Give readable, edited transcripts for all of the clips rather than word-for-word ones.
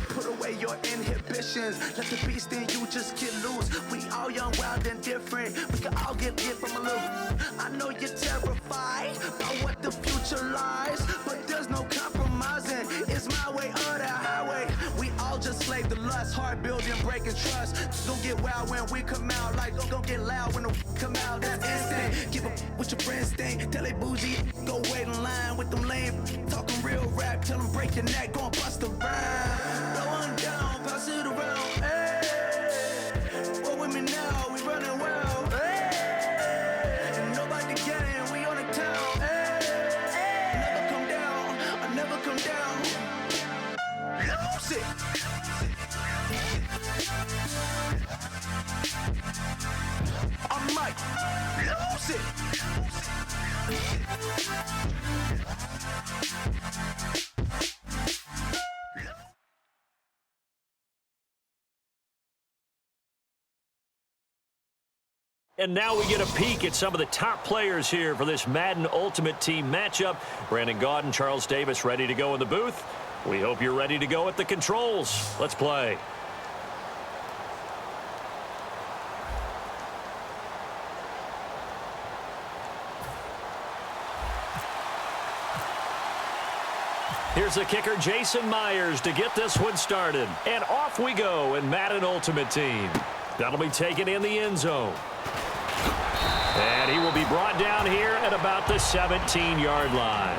Put away your inhibitions. Let the beast in you just get loose. We all young, wild, and different. We can all get from a little. I know you're terrified about what the future lies, but there's no compromising. It's my way or the highway. We all just slave the lust, heart building, breaking trust. Don't get wild when we come out, like don't get loud when the come out. That's instant. Give up what your friends think. Tell they bougie, go wait in line with them lame. Talking real rap, tell them break your neck, go and bust a rhyme. Go on down, pass it around. Hey, what with me now? We running well. Hey, and nobody getting, we on the town. Hey, never come down, I never come down. Lose it. I'm Mike. Lose it. And now we get a peek at some of the top players here for this Madden Ultimate Team matchup. Brandon Gaudin, Charles Davis ready to go in the booth. We hope you're ready to go at the controls. Let's play. Here's the kicker, Jason Myers, to get this one started. And off we go in Madden Ultimate Team. That'll be taken in the end zone. And he will be brought down here at about the 17-yard line.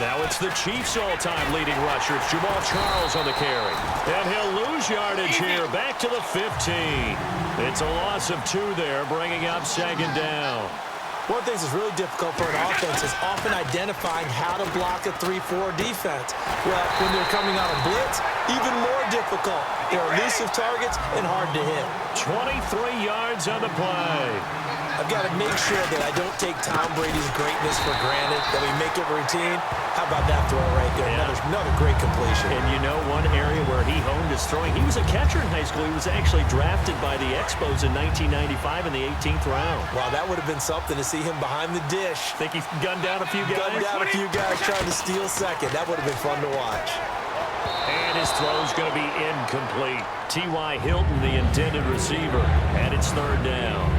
Now it's the Chiefs' all-time leading rusher. It's Jamal Charles on the carry. And he'll lose yardage here, back to the 15. It's a loss of 2 there, bringing up second down. One of the things that's really difficult for an offense is often identifying how to block a 3-4 defense. Well, when they're coming on a blitz, even more difficult. They're elusive targets and hard to hit. 23 yards on the play. I've got to make sure that I don't take Tom Brady's greatness for granted, that we make it routine. How about that throw right there? Yeah. Another great completion. And you know one area where he honed his throwing, he was a catcher in high school. He was actually drafted by the Expos in 1995 in the 18th round. Wow, that would have been something to see him behind the dish. Think he gunned down a few guys? Gunned down a few guys trying to steal second. That would have been fun to watch. And his throw's going to be incomplete. T.Y. Hilton, the intended receiver, and it's third down.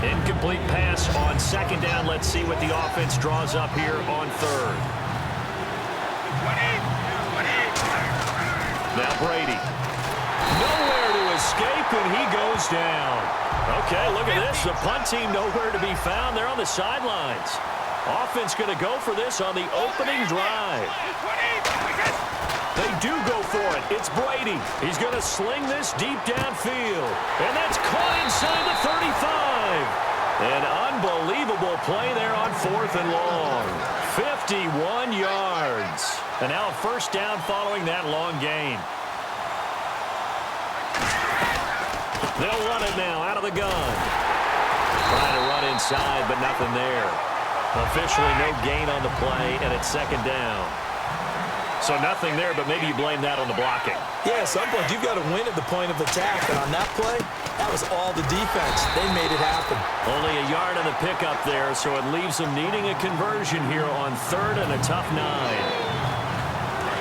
Incomplete pass on second down. Let's see what the offense draws up here on third. Now Brady. Nowhere to escape, and he goes down. Okay, look at this. The punt team nowhere to be found. They're on the sidelines. Offense going to go for this on the opening drive. They do go for it. It's Brady. He's going to sling this deep downfield. And that's caught inside the 35. An unbelievable play there on 4th and long. 51 yards. And now first down following that long gain. They'll run it now out of the gun. Trying to run inside, but nothing there. Officially no gain on the play, and it's second down. So nothing there, but maybe you blame that on the blocking. Yeah, at some point, you've got to win at the point of attack. And on that play, that was all the defense. They made it happen. Only a yard on the pickup there, so it leaves them needing a conversion here on third and a tough 9.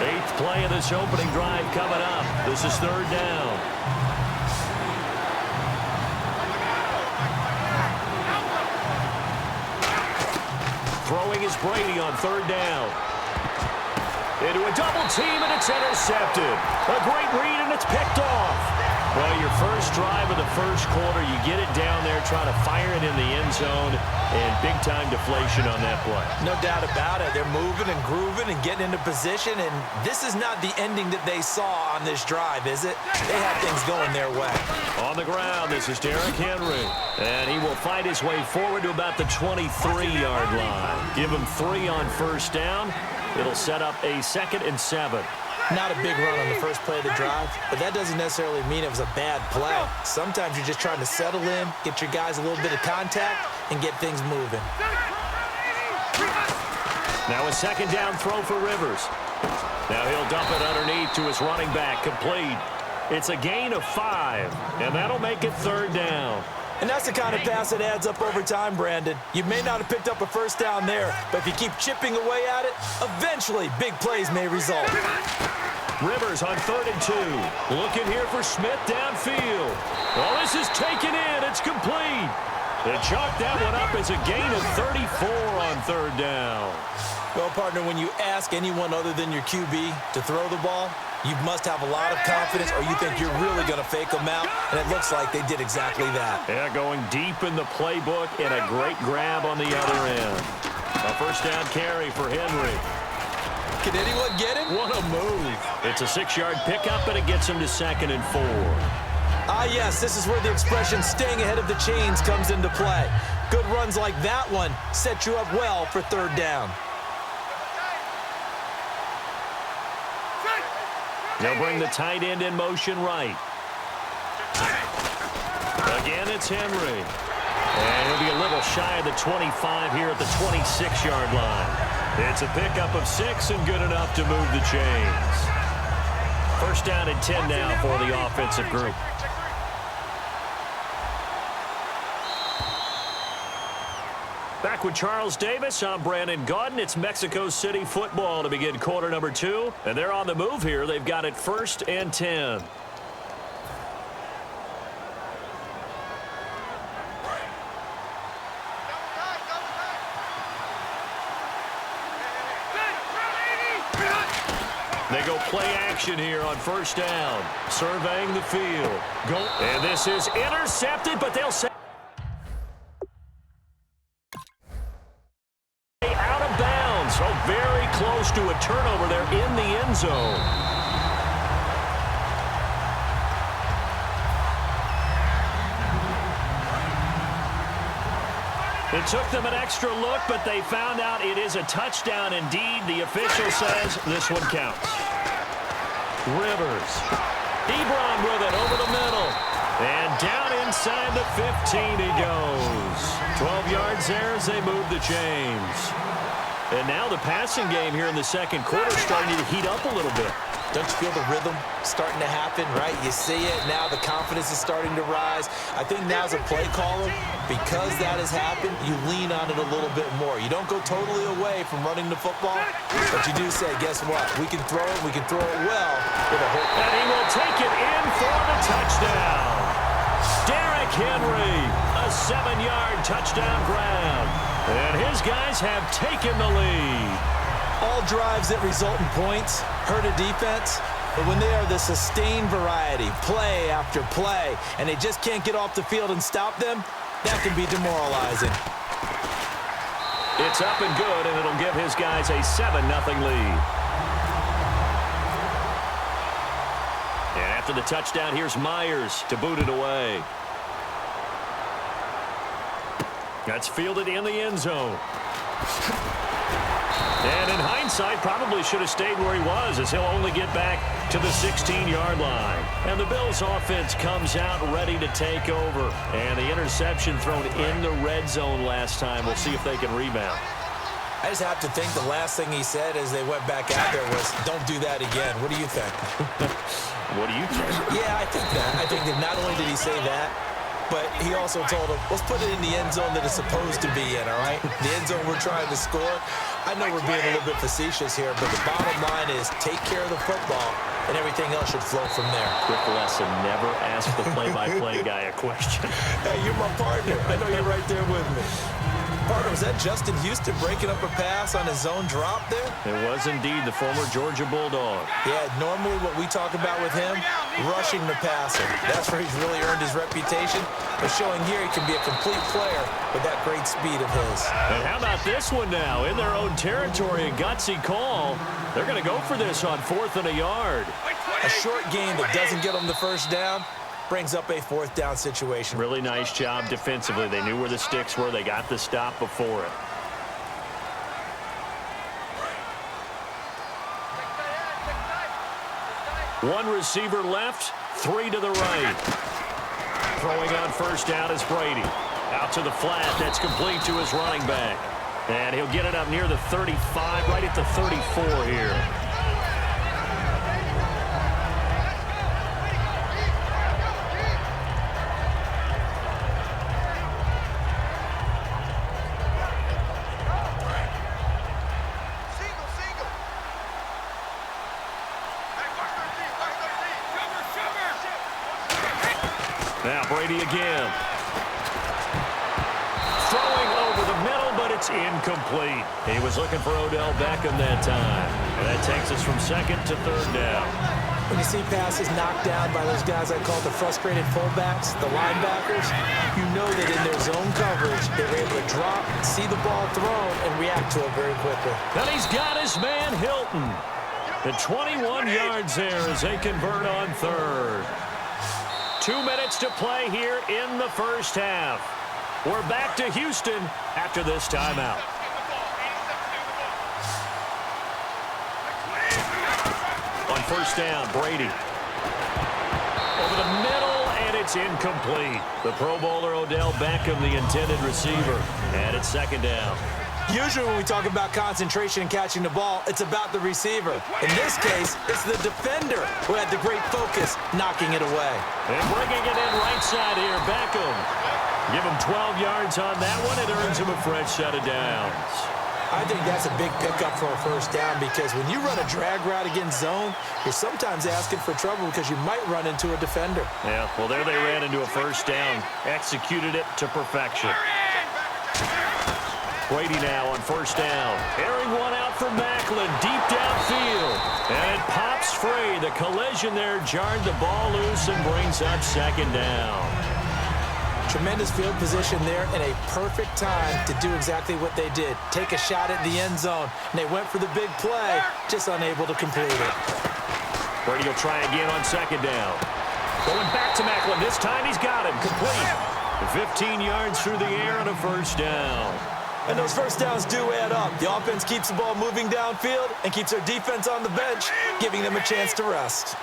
8th play of this opening drive coming up. This is third down. Throwing is Brady on third down. Into a double team, and it's intercepted. A great read, and it's picked off. Well, your first drive of the first quarter, you get it down there, try to fire it in the end zone, and big-time deflation on that play. No doubt about it. They're moving and grooving and getting into position, and this is not the ending that they saw on this drive, is it? They had things going their way. On the ground, this is Derrick Henry, and he will fight his way forward to about the 23-yard line. Give him 3 on first down. It'll set up a 2nd and 7. Not a big run on the first play of the drive, but that doesn't necessarily mean it was a bad play. Sometimes you're just trying to settle in, get your guys a little bit of contact, and get things moving. Now a second down throw for Rivers. Now he'll dump it underneath to his running back, complete. It's a gain of 5, and that'll make it 3rd down. And that's the kind of pass that adds up over time, Brandon. You may not have picked up a first down there, but if you keep chipping away at it, eventually big plays may result. Rivers on 3rd and 2. Looking here for Smith downfield. Well, this is taken in. It's complete. They chalk that one up as a gain of 34 on 3rd down. Well, partner, when you ask anyone other than your QB to throw the ball, you must have a lot of confidence or you think you're really going to fake them out, and it looks like they did exactly that. Yeah, going deep in the playbook and a great grab on the other end. A first down carry for Henry. Can anyone get him? What a move. It's a 6-yard pickup, and it gets him to 2nd and 4. Ah, yes, this is where the expression staying ahead of the chains comes into play. Good runs like that one set you up well for 3rd down. They'll bring the tight end in motion right. Again, it's Henry. And he'll be a little shy of the 25 here at the 26-yard line. It's a pickup of 6 and good enough to move the chains. First down and 10 now for the offensive group. Back with Charles Davis, I'm Brandon Gaudin. It's Mexico City football to begin quarter number 2. And they're on the move here. They've got it 1st and 10. They go play action here on 1st down. Surveying the field. And this is intercepted, but they'll say out of bounds. So very close to a turnover there in the end zone. It took them an extra look, but they found out it is a touchdown indeed. The official says this one counts. Rivers. Ebron with it over the middle. And down inside the 15 he goes. 12 yards there as they move the chains. And now the passing game here in the second quarter is starting to heat up a little bit. Don't you feel the rhythm starting to happen, right? You see it. Now the confidence is starting to rise. I think now as a play caller, because that has happened, you lean on it a little bit more. You don't go totally away from running the football, but you do say, guess what? We can throw it. We can throw it well with a whole. And he will take it in for the touchdown. Derrick Henry, a 7-yard touchdown grab. And his guys have taken the lead. All drives that result in points hurt a defense, but when they are the sustained variety, play after play, and they just can't get off the field and stop them, that can be demoralizing. It's up and good, and it'll give his guys a 7-0 lead. And after the touchdown, here's Myers to boot it away. That's fielded in the end zone. And in hindsight, probably should have stayed where he was, as he'll only get back to the 16-yard line. And the Bills' offense comes out ready to take over. And the interception thrown in the red zone last time. We'll see if they can rebound. I just have to think the last thing he said as they went back out there was, don't do that again. What do you think? What do you think? Yeah, I think that. I think that not only did he say that, but he also told him, let's put it in the end zone that it's supposed to be in, all right? The end zone we're trying to score. I know we're being a little bit facetious here, but the bottom line is take care of the football, and everything else should flow from there. Quick lesson, never ask the play-by-play guy a question. Hey, you're my partner. I know you're right there with me. Partner, was that Justin Houston breaking up a pass on his own drop there? It was indeed the former Georgia Bulldog. Yeah, normally what we talk about with him, rushing the passer. That's where he's really earned his reputation. But showing here he can be a complete player with that great speed of his. And how about this one now? In their own territory, a gutsy call. They're going to go for this on 4th and a yard. A short game that doesn't get them the first down brings up a 4th down situation. Really nice job defensively. They knew where the sticks were. They got the stop before it. One receiver left, 3 to the right. Throwing on first down is Brady. Out to the flat. That's complete to his running back. And he'll get it up near the 35, right at the 34 here. Now Brady again. Throwing over the middle, but it's incomplete. He was looking for Odell Beckham that time. And that takes us from second to third down. When you see passes knocked down by those guys I call the frustrated fullbacks, the linebackers, you know that in their zone coverage, they were able to drop, see the ball thrown, and react to it very quickly. And he's got his man Hilton. The 21 yards there as they convert on third. 2 minutes to play here in the first half. We're back to Houston after this timeout. On first down, Brady. Over the middle, and it's incomplete. The Pro Bowler Odell Beckham, the intended receiver. And it's second down. Usually when we talk about concentration and catching the ball, it's about the receiver. In this case, it's the defender who had the great focus knocking it away. And bringing it in right side here, Beckham. Give him 12 yards on that one. It earns him a fresh set of downs. I think that's a big pickup for a first down because when you run a drag route against zone, you're sometimes asking for trouble because you might run into a defender. Yeah, well, there they ran into a first down. Executed it to perfection. Brady now on first down. Airing one out for Macklin, deep downfield. And it pops free. The collision there jarred the ball loose and brings up second down. Tremendous field position there and a perfect time to do exactly what they did. Take a shot at the end zone. And they went for the big play, just unable to complete it. Brady will try again on second down. Going back to Macklin. This time he's got him. Complete. 15 yards through the air on a first down. And those first downs do add up. The offense keeps the ball moving downfield and keeps their defense on the bench, giving them a chance to rest.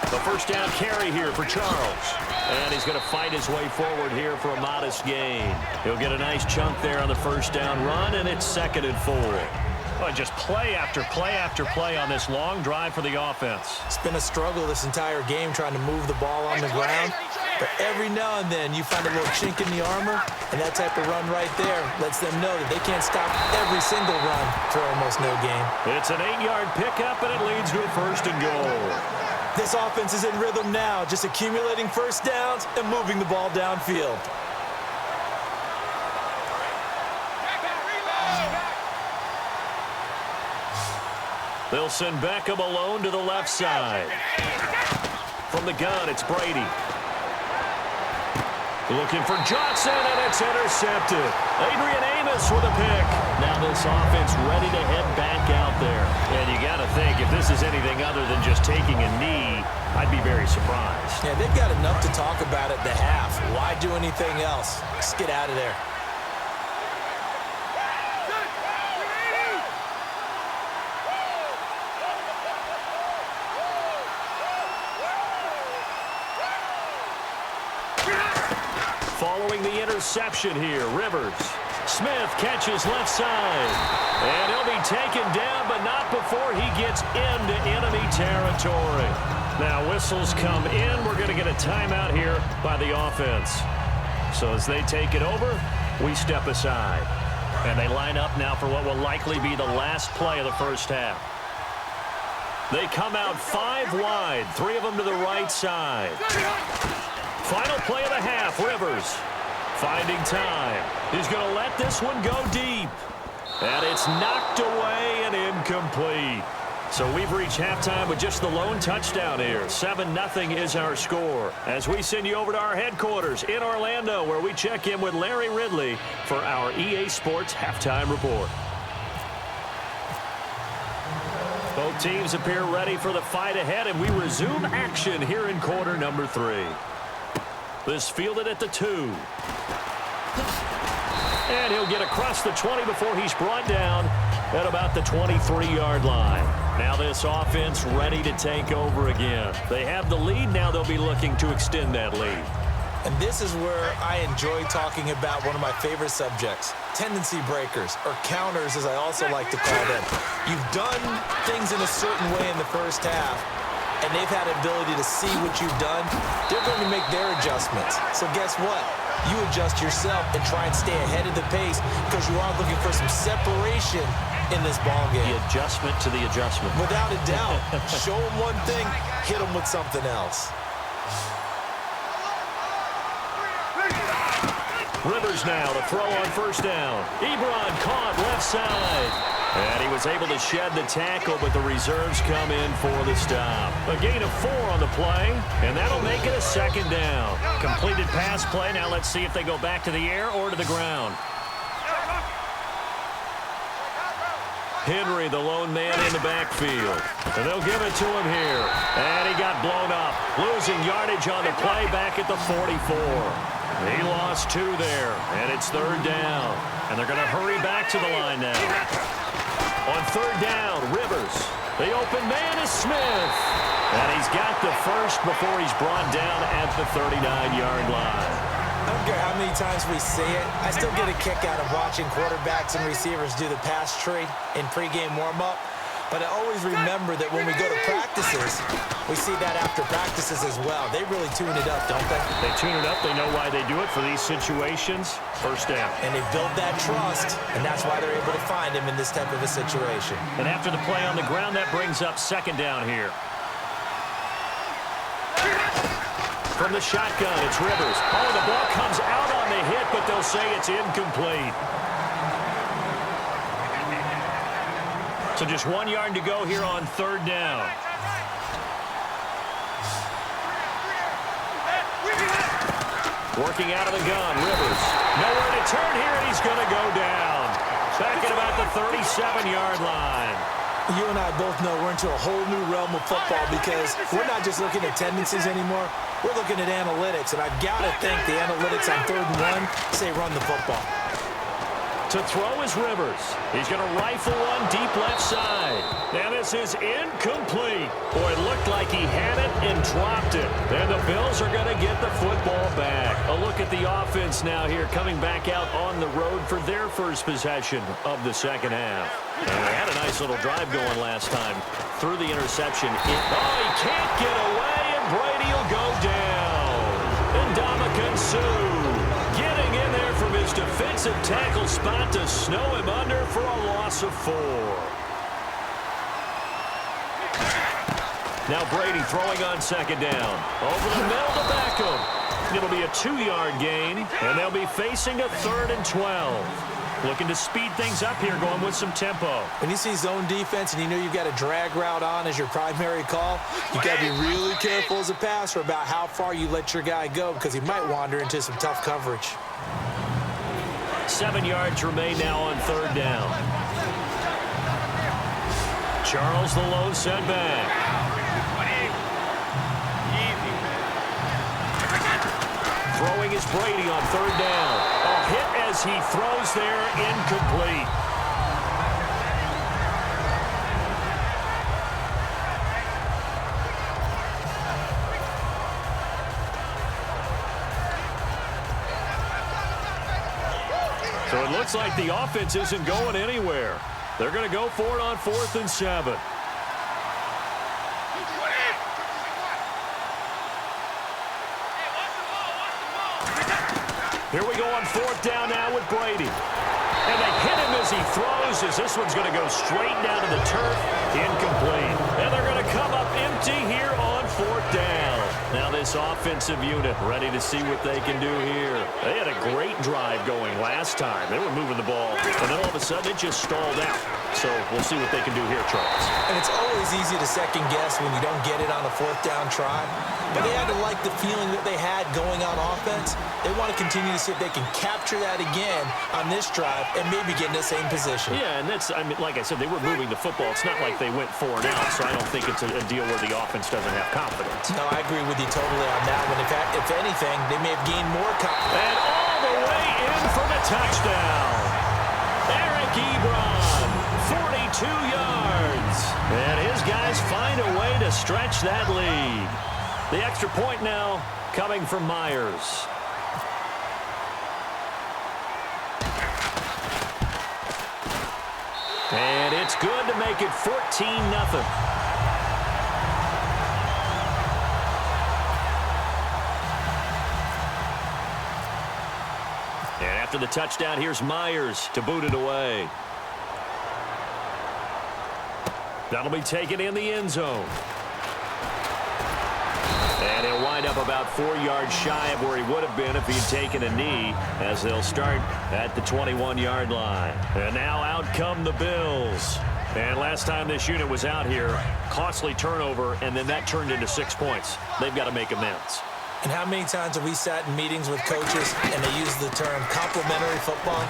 The first down carry here for Charles. And he's going to fight his way forward here for a modest gain. He'll get a nice chunk there on the first down run, and it's 2nd and 4. Oh, just play after play after play on this long drive for the offense. It's been a struggle this entire game trying to move the ball on the ground. But every now and then you find a little chink in the armor, and that type of run right there lets them know that they can't stop every single run for almost no gain. It's an 8-yard pickup, and it leads to a 1st and goal. This offense is in rhythm now, just accumulating first downs and moving the ball downfield. They'll send Beckham alone to the left side. From the gun, it's Brady. Looking for Johnson, and it's intercepted. Adrian Amos with a pick. Now this offense ready to head back out there. And you got to think, if this is anything other than just taking a knee, I'd be very surprised. Yeah, they've got enough to talk about at the half. Why do anything else? Just get out of there. Following the interception here, Rivers. Smith catches left side. And he'll be taken down, but not before he gets into enemy territory. Now whistles come in. We're going to get a timeout here by the offense. So as they take it over, we step aside. And they line up now for what will likely be the last play of the first half. They come out 5 wide, 3 of them to the right side. Final play of the half, Rivers finding time. He's going to let this one go deep. And it's knocked away and incomplete. So we've reached halftime with just the lone touchdown here. 7-0 is our score. As we send you over to our headquarters in Orlando, where we check in with Larry Ridley for our EA Sports Halftime Report. Both teams appear ready for the fight ahead, and we resume action here in quarter number 3. This fielded at the 2. And he'll get across the 20 before he's brought down at about the 23-yard line. Now this offense ready to take over again. They have the lead. Now they'll be looking to extend that lead. And this is where I enjoy talking about one of my favorite subjects, tendency breakers, or counters as I also like to call them. You've done things in a certain way in the first half, and they've had the ability to see what you've done. They're going to make their adjustments. So guess what? You adjust yourself and try and stay ahead of the pace because you are looking for some separation in this ball game. The adjustment to the adjustment. Without a doubt. Show them one thing, hit them with something else. Rivers now to throw on first down. Ebron caught left side. And he was able to shed the tackle, but the reserves come in for the stop. A gain of 4 on the play, and that'll make it a second down. Completed pass play. Now let's see if they go back to the air or to the ground. Henry, the lone man in the backfield. And they'll give it to him here. And he got blown up. Losing yardage on the play back at the 44. He lost 2 there, and it's third down. And they're going to hurry back to the line now. On third down, Rivers. The open man is Smith. And he's got the first before he's brought down at the 39-yard line. I don't care how many times we see it. I still get a kick out of watching quarterbacks and receivers do the pass tree in pregame warm-up. But I always remember that when we go to practices, we see that after practices as well. They really tune it up, don't they? They tune it up. They know why they do it for these situations. First down. And they build that trust, and that's why they're able to find him in this type of a situation. And after the play on the ground, that brings up second down here. From the shotgun, it's Rivers. Oh, the ball comes out on the hit, but they'll say it's incomplete. So just 1 yard to go here on third down. Working out of the gun, Rivers. Nowhere to turn here, and he's going to go down. Back at about the 37-yard line. You and I both know we're into a whole new realm of football because we're not just looking at tendencies anymore. We're looking at analytics, and I've got to think the analytics on 3rd and 1 say run the football. To throw is Rivers. He's going to rifle one deep left side. And this is incomplete. Boy, it looked like he had it and dropped it. And the Bills are going to get the football back. A look at the offense now here coming back out on the road for their first possession of the second half. And they had a nice little drive going last time. Through the interception. Oh, he can't get away, and Brady will go down. And Ndamukong Suh getting in there from his defensive tackle spot to snow him under for a loss of 4. Now Brady throwing on second down. Over the middle to Beckham. It'll be a 2-yard gain, and they'll be facing a 3rd and 12. Looking to speed things up here, going with some tempo. When you see zone defense and you know you've got a drag route on as your primary call, you've got to be really careful as a passer about how far you let your guy go because he might wander into some tough coverage. 7 yards remain now on third down. Charles the lone setback. Throwing is Brady on third down. A hit as he throws there, incomplete. So it looks like the offense isn't going anywhere. They're going to go for it on 4th and 7. Here we go on 4th down now with Brady. And they hit him as he throws, as this one's going to go straight down to the turf. Incomplete. And they're going to come up empty here on 4th down. Now this offensive unit ready to see what they can do here. They had a great drive going last time. They were moving the ball, and then all of a sudden it just stalled out. So we'll see what they can do here, Charles. And it's always easy to second guess when you don't get it on a 4th down try. But they had to like the feeling that they had going on offense. They want to continue to see if they can capture that again on this drive and maybe get in the same position. Yeah, and that's, I mean, like I said, they were moving the football. It's not like they went 4 and out, so I don't think it's a deal where the offense doesn't have confidence. No, I agree with you totally on that one. If anything, they may have gained more confidence. And all the way in for the touchdown. Eric Ebron, 42 yards. And his guys find a way to stretch that lead. The extra point now coming from Myers. And it's good to make it 14-0. And after the touchdown, here's Myers to boot it away. That'll be taken in the end zone. And he'll wind up about 4 yards shy of where he would have been if he'd taken a knee, as they'll start at the 21-yard line. And now out come the Bills. And last time this unit was out here, costly turnover, and then that turned into 6 points. They've got to make amends. And how many times have we sat in meetings with coaches and they use the term complementary football?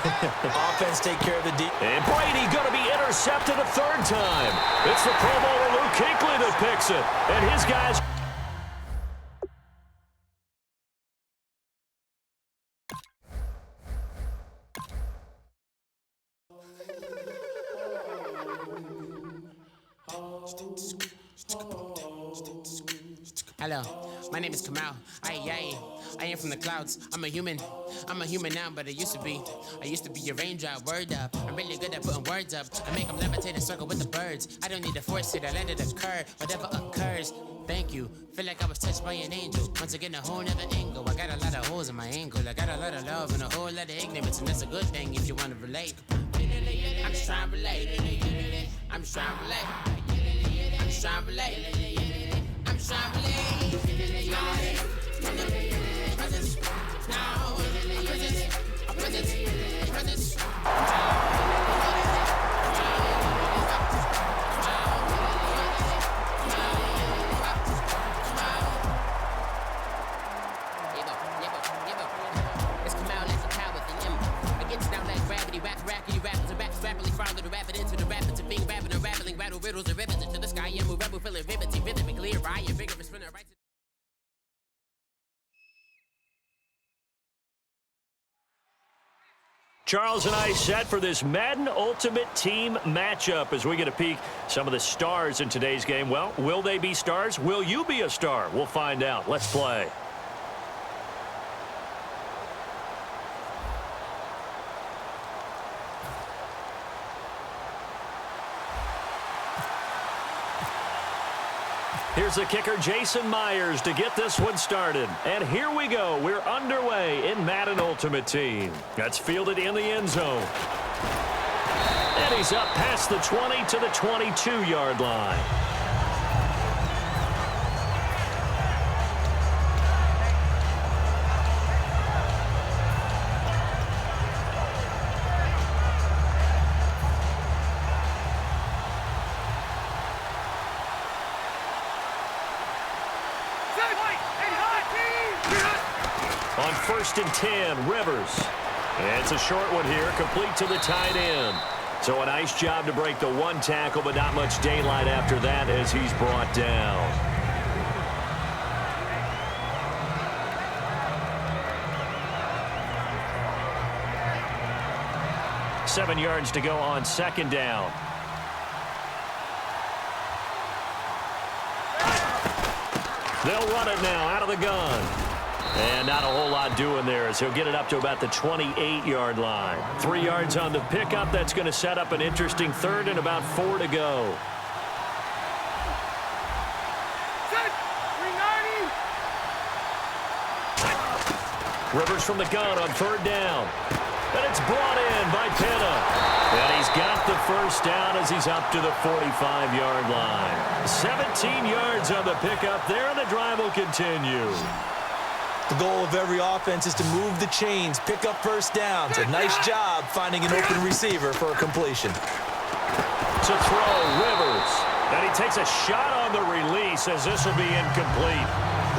Offense take care of the defense. And Brady going to be intercepted a third time. It's the Pro Bowler Luke Kuechly that picks it. And his guys... Hello, my name is Kamal. I am from the clouds. I'm a human now, but I used to be a raindrop. Word up, I'm really good at putting words up. I make them levitate and circle with the birds. I don't need to force it, I let it occur. Whatever occurs, thank you. Feel like I was touched by an angel. Once again, a whole nother angle. I got a lot of holes in my ankle. I got a lot of love and a whole lot of ignorance, and that's a good thing if you want to relate. I'm just trying to relate. I'm just trying to relate. I'm just trying to relate. I'm just trying to relate. Presence. Now. Presence. Riddles and ribbons into the sky and move rebel, feeling riveting, rhythm clear, right, and vigorous spinner right to... Charles and I set for this maddeN Ultimate Team matchup as we get a peek some of the stars in today's game. Well, will they be stars? Will you be a star? We'll find out. Let's play. Here's the kicker, Jason Myers, to get this one started. And here we go. We're underway in maddeN Ultimate Team. That's fielded in the end zone. And he's up past the 20 to the 22-yard line. On 1st and 10, Rivers. And it's a short one here, complete to the tight end. So a nice job to break the one tackle, but not much daylight after that as he's brought down. Seven yards to go on 2nd down. They'll run it now out of the gun. And not a whole lot doing there as he'll get it up to about the 28-yard line. 3 yards on the pickup. That's going to set up an interesting third and about 4 to go. Rivers from the gun on 3rd down. And it's brought in by Penna. And he's got the first down as he's up to the 45-yard line. 17 yards on the pickup there, and the drive will continue. The goal of every offense is to move the chains, pick up first downs. A nice job finding an open receiver for a completion. To throw, Rivers. And he takes a shot on the release as this will be incomplete.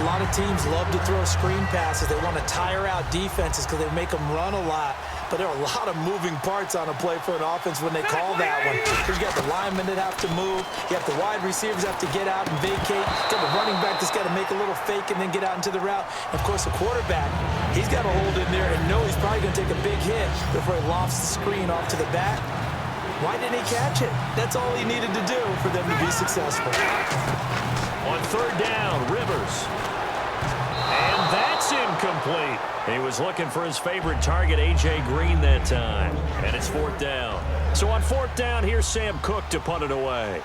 A lot of teams love to throw screen passes. They want to tire out defenses because they make them run a lot. But there are a lot of moving parts on a play for an offense when they call that one. Because you got the linemen that have to move. You have the wide receivers have to get out and vacate. You got the running back that's got to make a little fake and then get out into the route. And, of course, the quarterback, he's got to hold in there and know he's probably going to take a big hit before he lofts the screen off to the back. Why didn't he catch it? That's all he needed to do for them to be successful. On third down, Rivers. And that's incomplete. He was looking for his favorite target, A.J. Green, that time. And it's fourth down. So on fourth down, here's Sam Cook to punt it away.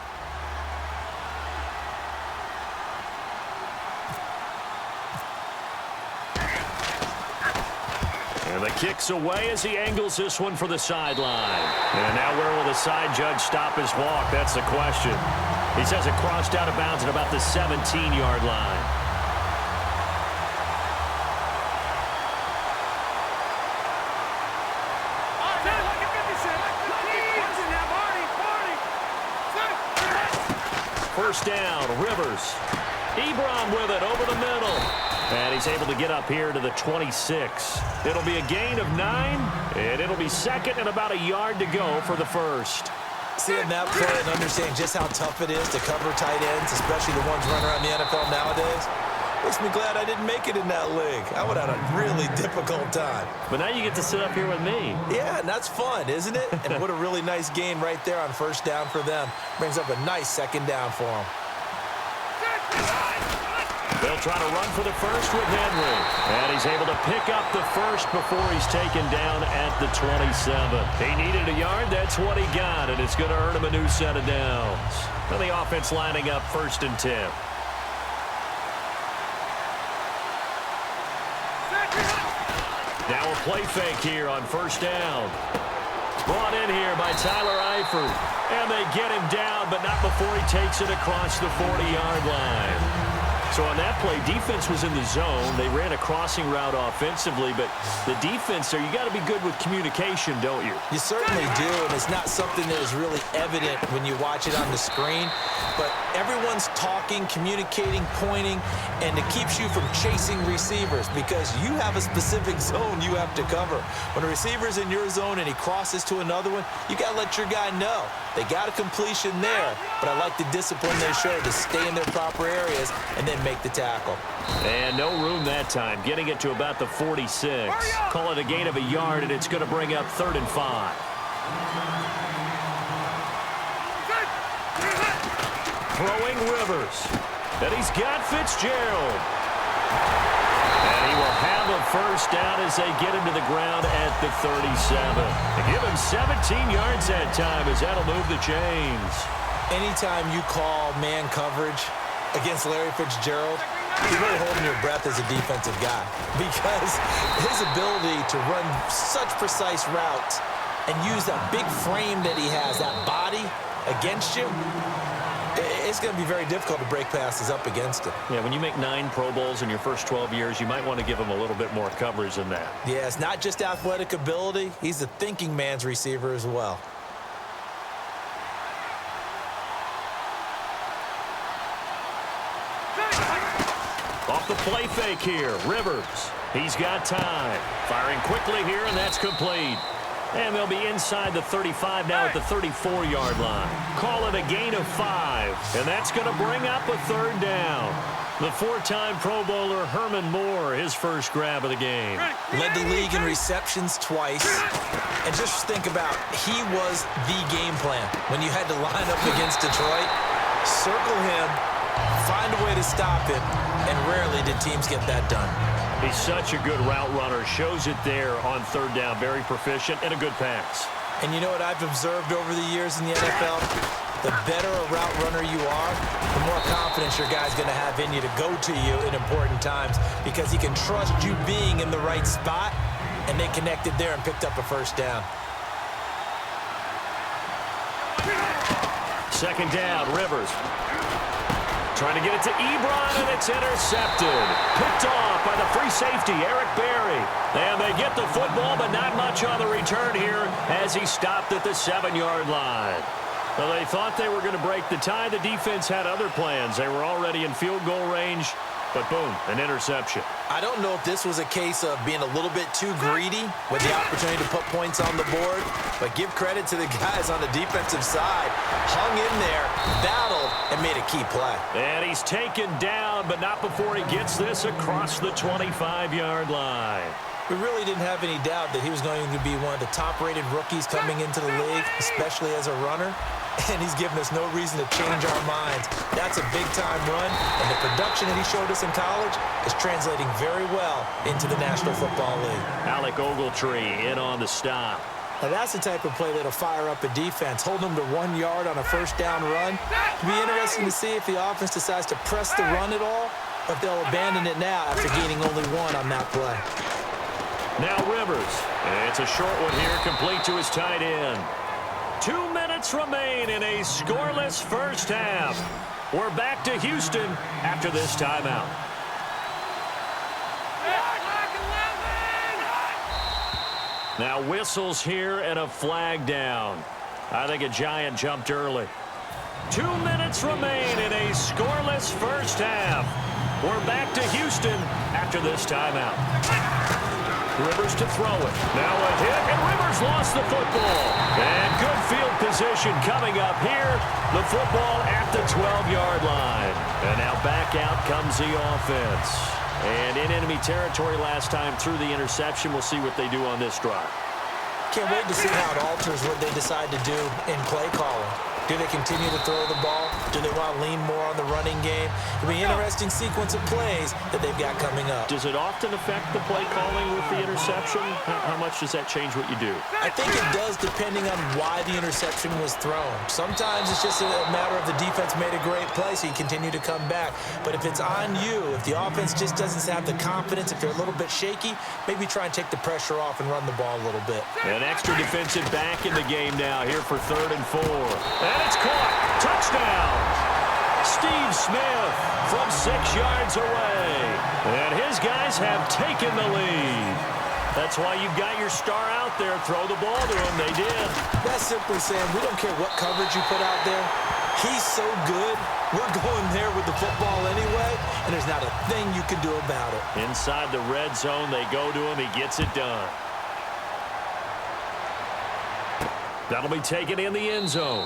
And the kick's away as he angles this one for the sideline. And now where will the side judge stop his walk? That's the question. He says it crossed out of bounds at about the 17-yard line. First down, Rivers. Ebron with it over the middle. And he's able to get up here to the 26. It'll be a gain of 9, and it'll be second and about a yard to go for the first. Seeing that play and understanding just how tough it is to cover tight ends, especially the ones running around the NFL nowadays, makes me glad I didn't make it in that league. I would have had a really difficult time. But now you get to sit up here with me. Yeah, and that's fun, isn't it? And what a really nice gain right there on first down for them. Brings up a nice second down for them. They'll try to run for the first with Henry. And he's able to pick up the first before he's taken down at the 27. He needed a yard. That's what he got, and it's going to earn him a new set of downs. And the offense lining up 1st and 10. Now a play fake here on first down. Brought in here by Tyler Eifert. And they get him down, but not before he takes it across the 40-yard line. So on that play, defense was in the zone. They ran a crossing route offensively, but the defense there, you got to be good with communication, don't you? You certainly do, and it's not something that is really evident when you watch it on the screen. But everyone's talking, communicating, pointing, and it keeps you from chasing receivers because you have a specific zone you have to cover. When a receiver's in your zone and he crosses to another one, you got to let your guy know. They got a completion there, but I like the discipline they show to stay in their proper areas and then make the tackle. And no room that time, getting it to about the 46. Call it a gain of a yard, and it's going to bring up 3rd and 5. Throwing Rivers. And he's got Fitzgerald. And he will have a first down as they get him to the ground at the 37. They give him 17 yards that time as that'll move the chains. Anytime you call man coverage against Larry Fitzgerald, you're really holding your breath as a defensive guy because his ability to run such precise routes and use that big frame that he has, that body against you, it's going to be very difficult to break passes up against him. Yeah, when you make 9 Pro Bowls in your first 12 years, you might want to give him a little bit more coverage than that. Yeah, it's not just athletic ability. He's a thinking man's receiver as well. Off the play fake here, Rivers. He's got time. Firing quickly here, and that's complete. And they'll be inside the 35 now at the 34-yard line. Call it a gain of 5, and that's going to bring up a 3rd down. The 4-time Pro Bowler Herman Moore, his first grab of the game. Led the league in receptions twice. And just think about, he was the game plan. When you had to line up against Detroit, circle him, find a way to stop him, and rarely did teams get that done. He's such a good route runner. Shows it there on 3rd down. Very proficient and a good pass. And you know what I've observed over the years in the NFL? The better a route runner you are, the more confidence your guy's going to have in you to go to you in important times because he can trust you being in the right spot, and they connected there and picked up a first down. 2nd down, Rivers. Trying to get it to Ebron, and it's intercepted. Picked off by the free safety, Eric Berry. And they get the football, but not much on the return here as he stopped at the 7-yard line. Well, they thought they were going to break the tie. The defense had other plans. They were already in field goal range, But boom, an interception. I don't know if this was a case of being a little bit too greedy with the opportunity to put points on the board, but give credit to the guys on the defensive side. Hung in there, battled, and made a key play. And he's taken down, but not before he gets this across the 25-yard line. We really didn't have any doubt that he was going to be one of the top-rated rookies coming into the league, especially as a runner. And he's given us no reason to change our minds. That's a big-time run, and the production that he showed us in college is translating very well into the National Football League. Alec Ogletree in on the stop. Now that's the type of play that'll fire up a defense. Hold them to 1 yard on a first down run. It'll be interesting to see if the offense decides to press the run at all, or if they'll abandon it now after gaining only 1 on that play. Now Rivers. It's a short one here, complete to his tight end. 2 minutes remain in a scoreless first half. We're back to Houston after this timeout. Now whistles here and a flag down. I think a Giant jumped early. 2 minutes remain in a scoreless first half. We're back to Houston after this timeout. Rivers to throw it. Now a hit, and Rivers lost the football. And good field position coming up here. The football at the 12-yard line. And now back out comes the offense. And in enemy territory last time through the interception. We'll see what they do on this drive. Can't wait to see how it alters what they decide to do in play calling. Do they continue to throw the ball? Do they want to lean more on the running game? It'll be an interesting sequence of plays that they've got coming up. Does it often affect the play calling with the interception? How much does that change what you do? I think it does depending on why the interception was thrown. Sometimes it's just a matter of the defense made a great play, so you continue to come back. But if it's on you, if the offense just doesn't have the confidence, if they're a little bit shaky, maybe try and take the pressure off and run the ball a little bit. An extra defensive back in the game now here for 3rd and 4. And it's caught. Touchdown. Steve Smith from 6 yards away. And his guys have taken the lead. That's why you've got your star out there. Throw the ball to him. They did. That's simply saying we don't care what coverage you put out there. He's so good. We're going there with the football anyway, and there's not a thing you can do about it. Inside the red zone, they go to him. He gets it done. That'll be taken in the end zone.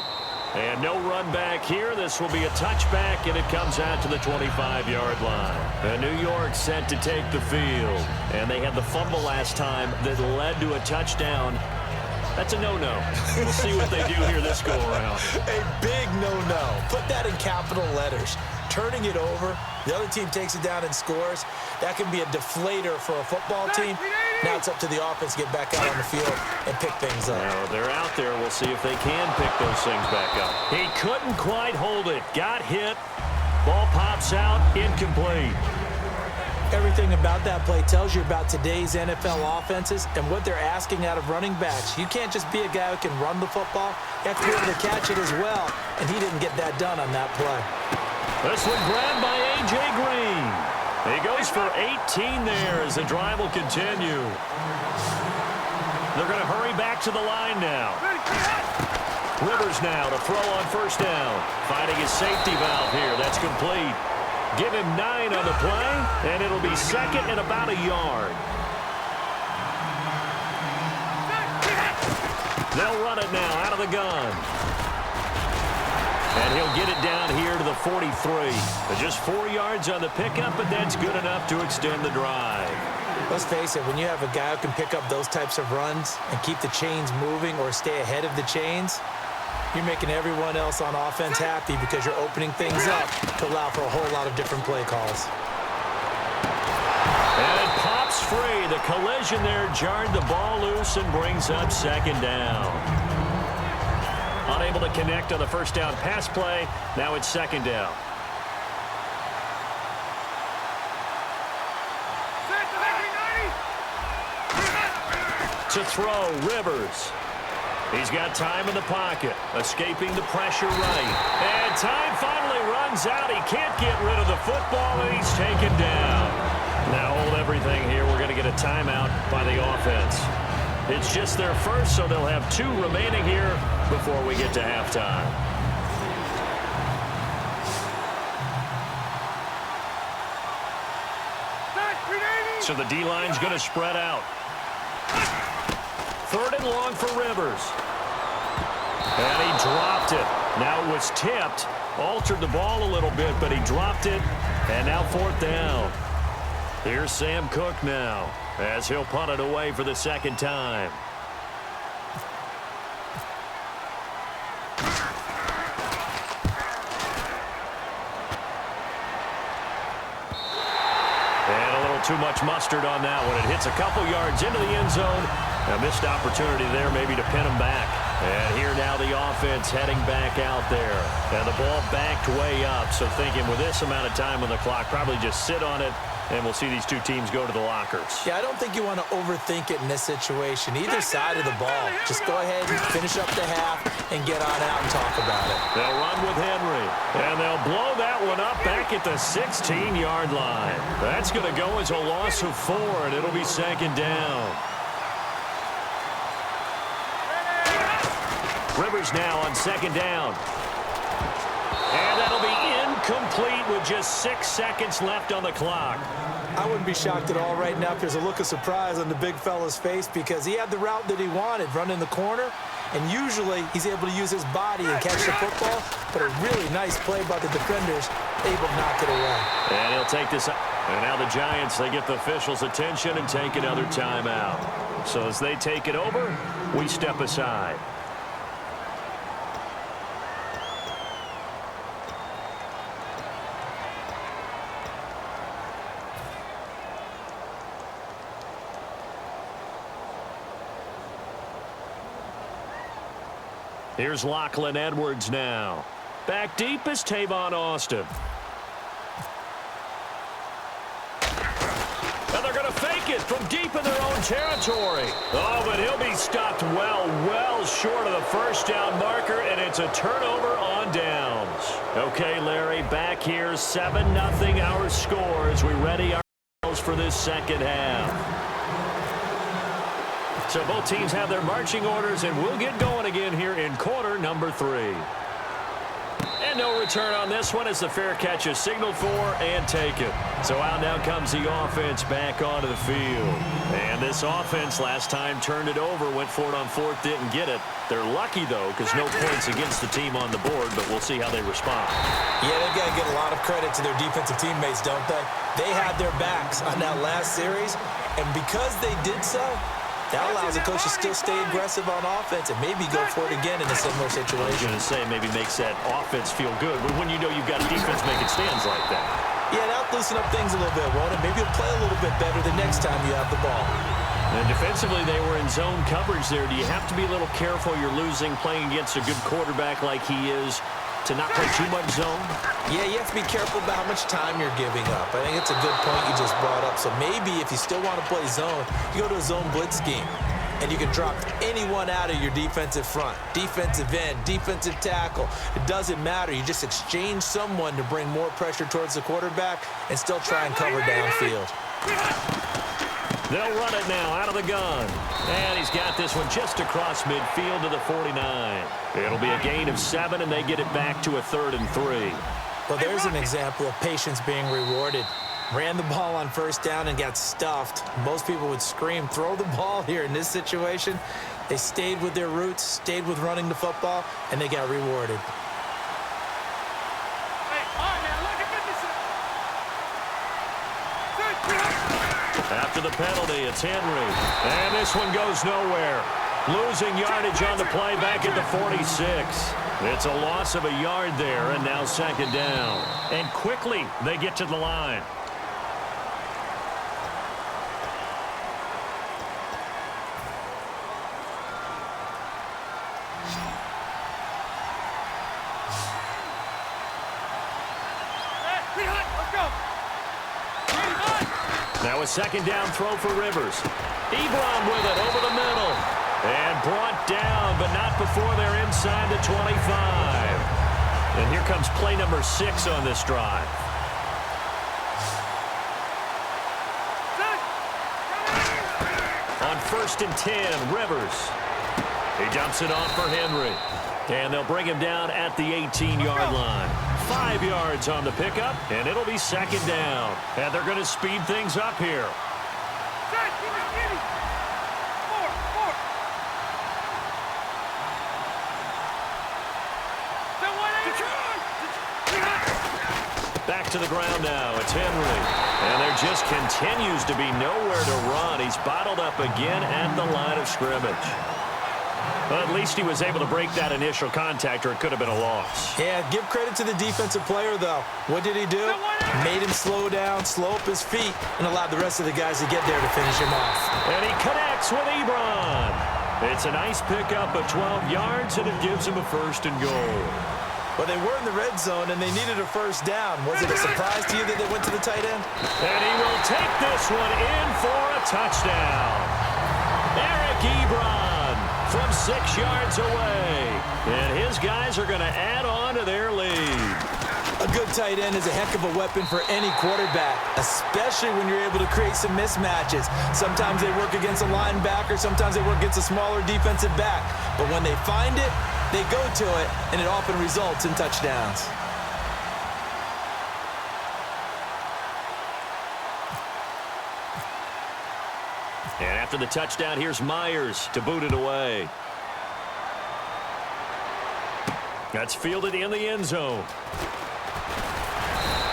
And no run back here. This will be a touchback, and it comes out to the 25-yard line. And New York set to take the field. And they had the fumble last time that led to a touchdown. That's a no-no. We'll see what they do here this go-around. A big no-no. Put that in capital letters. Turning it over, the other team takes it down and scores. That can be a deflator for a football team. Now it's up to the offense to get back out on the field and pick things up. Now they're out there. We'll see if they can pick those things back up. He couldn't quite hold it. Got hit. Ball pops out. Incomplete. Everything about that play tells you about today's NFL offenses and what they're asking out of running backs. You can't just be a guy who can run the football. You have to be able to catch it as well, and he didn't get that done on that play. This one grabbed by A.J. Green. He goes for 18 there as the drive will continue. They're going to hurry back to the line now. Rivers now to throw on first down. Finding his safety valve here. That's complete. Give him 9 on the play, and it'll be 2nd and about a yard. They'll run it now out of the gun. And he'll get it down here to the 43. But just 4 yards on the pickup, but that's good enough to extend the drive. Let's face it, when you have a guy who can pick up those types of runs and keep the chains moving or stay ahead of the chains, you're making everyone else on offense happy because you're opening things up to allow for a whole lot of different play calls. And it pops free. The collision there jarred the ball loose and brings up 2nd down. Unable to connect on the first down pass play. Now it's 2nd down. To throw, Rivers. He's got time in the pocket, escaping the pressure right. And time finally runs out. He can't get rid of the football, and he's taken down. Now hold everything here. We're going to get a timeout by the offense. It's just their first, so they'll have 2 remaining here before we get to halftime. So the D-line's going to spread out. 3rd and long for Rivers. And he dropped it. Now it was tipped. Altered the ball a little bit, but he dropped it. And now 4th down. Here's Sam Cook now as he'll punt it away for the 2nd time. Too much mustard on that one. It hits a couple yards into the end zone. A missed opportunity there maybe to pin him back. And here now the offense heading back out there. And the ball backed way up. So thinking with this amount of time on the clock, probably just sit on it, and we'll see these two teams go to the lockers. Yeah, I don't think you want to overthink it in this situation. Either side of the ball. Just go ahead and finish up the half and get on out and talk about it. They'll run with Henry. And they'll blow that one up back at the 16-yard line. That's going to go as a loss of 4, and it'll be 2nd down. Rivers now on 2nd down. And that'll be incomplete with just 6 seconds left on the clock. I wouldn't be shocked at all right now if there's a look of surprise on the big fella's face because he had the route that he wanted, running the corner, and usually he's able to use his body and catch the football, but a really nice play by the defenders, able to knock it away. And he'll take this up. And now the Giants, they get the officials' attention and take another timeout. So as they take it over, we step aside. Here's Lachlan Edwards now. Back deep is Tavon Austin. And they're going to fake it from deep in their own territory. Oh, but he'll be stopped well short of the 1st down marker, and it's a turnover on downs. Okay, Larry, back here, 7-0 our score as we ready ourselves for this 2nd half. So both teams have their marching orders, and we'll get going again here in quarter number 3. And no return on this one as the fair catch is signaled for and taken. So out now comes the offense back onto the field. And this offense last time turned it over, went for it on 4th, didn't get it. They're lucky, though, because no points against the team on the board, but we'll see how they respond. Yeah, they've got to give a lot of credit to their defensive teammates, don't they? They had their backs on that last series, and because they did so, that allows the coach to still stay aggressive on offense and maybe go for it again in a similar situation. I was going to say maybe makes that offense feel good, but when you know you've got a defense making stands like that. Yeah, that'll loosen up things a little bit, won't it? Maybe you'll play a little bit better the next time you have the ball. And defensively, they were in zone coverage there. Do you have to be a little careful you're losing playing against a good quarterback like he is to not play too much zone? Yeah, you have to be careful about how much time you're giving up. I think it's a good point you just brought up. So maybe if you still want to play zone, you go to a zone blitz scheme. And you can drop anyone out of your defensive front, defensive end, defensive tackle. It doesn't matter. You just exchange someone to bring more pressure towards the quarterback and still try and cover downfield. They'll run it now out of the gun. And he's got this one just across midfield to the 49. It'll be a gain of 7, and they get it back to a 3rd and 3. Well, there's an example of patience being rewarded. Ran the ball on 1st down and got stuffed. Most people would scream, throw the ball here. In this situation, they stayed with their roots, stayed with running the football, and they got rewarded. After the penalty, it's Henry. And this one goes nowhere. Losing yardage on the play back at the 46. It's a loss of a yard there, and now 2nd down. And quickly, they get to the line. Now a 2nd down throw for Rivers. Ebron with it over the middle. And brought down, but not before they're inside the 25. And here comes play number 6 on this drive. On 1st and 10, Rivers. He dumps it off for Henry. And they'll bring him down at the 18-yard line. 5 yards on the pickup, and it'll be 2nd down. And they're going to speed things up here. Back to the ground now. It's Henry. And there just continues to be nowhere to run. He's bottled up again at the line of scrimmage. Well, at least he was able to break that initial contact, or it could have been a loss. Yeah, give credit to the defensive player, though. What did he do? Made him slow down, slow up his feet, and allowed the rest of the guys to get there to finish him off. And he connects with Ebron. It's a nice pickup of 12 yards, and it gives him a 1st and goal. Well, they were in the red zone, and they needed a 1st down. Was it a surprise to you that they went to the tight end? And he will take this one in for a touchdown. Eric Ebron from 6 yards away. And his guys are going to add on to their lead. A good tight end is a heck of a weapon for any quarterback, especially when you're able to create some mismatches. Sometimes they work against a linebacker, sometimes they work against a smaller defensive back. But when they find it, they go to it, and it often results in touchdowns. And after the touchdown, here's Myers to boot it away. That's fielded in the end zone.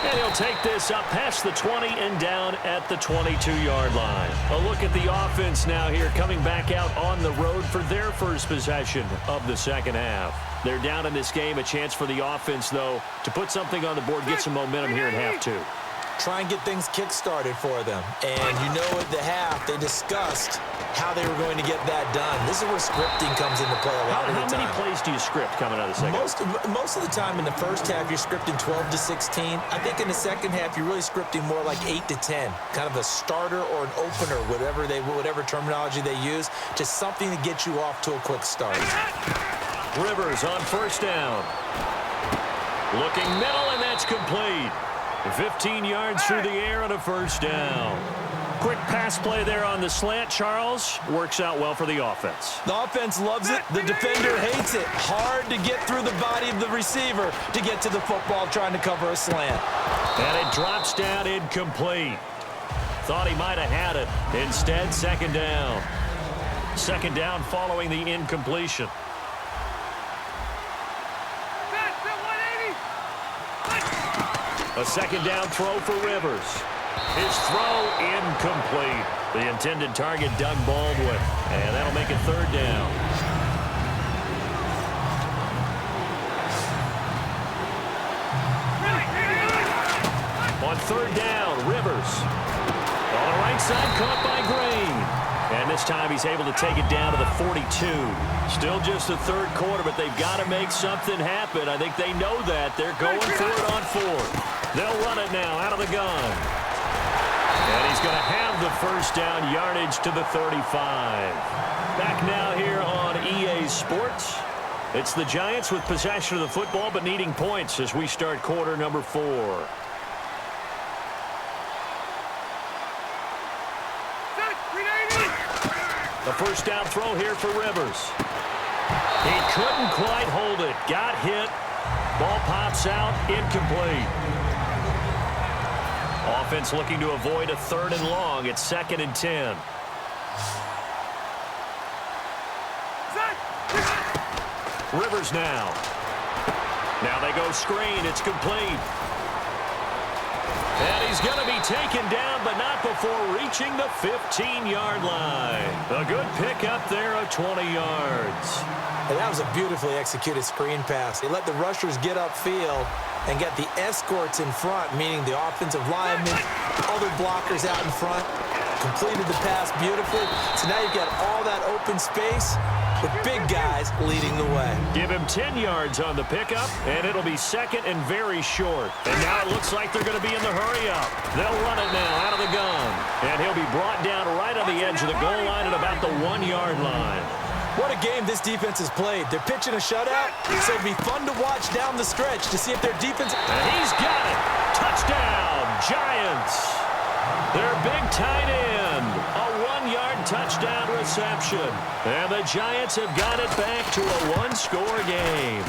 And he'll take this up past the 20 and down at the 22-yard line. A look at the offense now here, coming back out on the road for their first possession of the second half. They're down in this game. A chance for the offense, though, to put something on the board, get some momentum here in half two. Try and get things kick-started for them. And you know at the half, they discussed how they were going to get that done. This is where scripting comes into play a lot of the time. How many plays do you script coming out of the second half? Most of the time in the first half, you're scripting 12 to 16. I think in the second half, you're really scripting more like 8 to 10. Kind of a starter or an opener, whatever terminology they use. Just something to get you off to a quick start. Rivers on 1st down. Looking middle, and that's complete. 15 yards through the air on a 1st down. Quick pass play there on the slant, Charles. Works out well for the offense. The offense loves it. The defender hates it. Hard to get through the body of the receiver to get to the football trying to cover a slant. And it drops down incomplete. Thought he might have had it. Instead, 2nd down. 2nd down following the incompletion. A 2nd down throw for Rivers. His throw incomplete. The intended target, Doug Baldwin. And that'll make it 3rd down. On 3rd down, Rivers. On the right side, caught by Green. And this time he's able to take it down to the 42. Still just the 3rd quarter, but they've got to make something happen. I think they know that. They're going for it on 4th. They'll run it now out of the gun. And he's going to have the 1st down, yardage to the 35. Back now here on EA Sports. It's the Giants with possession of the football, but needing points as we start quarter number 4. The 1st down throw here for Rivers. He couldn't quite hold it. Got hit. Ball pops out. Incomplete. Offense looking to avoid a 3rd and long. It's 2nd and 10. Rivers now. Now they go screen. It's complete. And he's going to be taken down, but not before reaching the 15-yard line. A good pickup there of 20 yards. And that was a beautifully executed screen pass. They let the rushers get upfield and get the escorts in front, meaning the offensive linemen, other blockers out in front, completed the pass beautifully. So now you've got all that open space with big guys leading the way. Give him 10 yards on the pickup, and it'll be 2nd and very short. And now it looks like they're going to be in the hurry-up. They'll run it now out of the gun. And he'll be brought down right on the edge of the goal line at about the 1-yard line. What a game this defense has played. They're pitching a shutout, so it'll be fun to watch down the stretch to see if their defense... And he's got it. Touchdown, Giants. Their big tight end. A 1-yard touchdown reception. And the Giants have got it back to a 1-score game.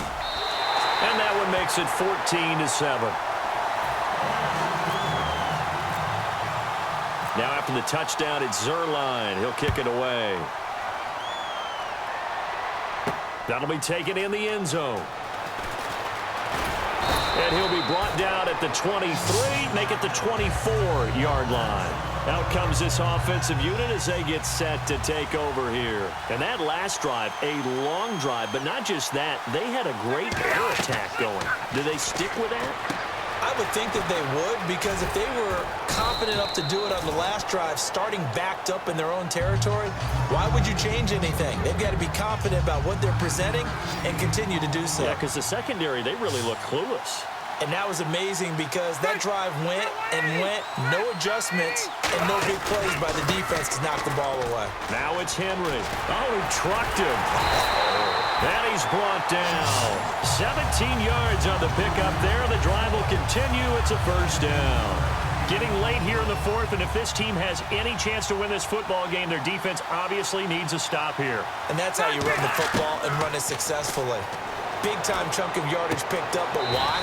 And that one makes it 14-7. Now after the touchdown, it's Zerline. He'll kick it away. That'll be taken in the end zone. And he'll be brought down at the 23, make it the 24-yard line. Out comes this offensive unit as they get set to take over here. And that last drive, a long drive, but not just that, they had a great air attack going. Do they stick with that? I would think that they would, because if they were confident enough to do it on the last drive, starting backed up in their own territory, why would you change anything? They've got to be confident about what they're presenting and continue to do so. Yeah, because the secondary, they really look clueless. And that was amazing because that drive went and went, no adjustments, and no big plays by the defense to knock the ball away. Now it's Henry. Oh, he trucked him. And he's brought down. 17 yards on the pickup there. The drive will continue. It's a first down. Getting late here in the fourth, and if this team has any chance to win this football game, their defense obviously needs a stop here. And that's how you run the football and run it successfully. Big-time chunk of yardage picked up, but why?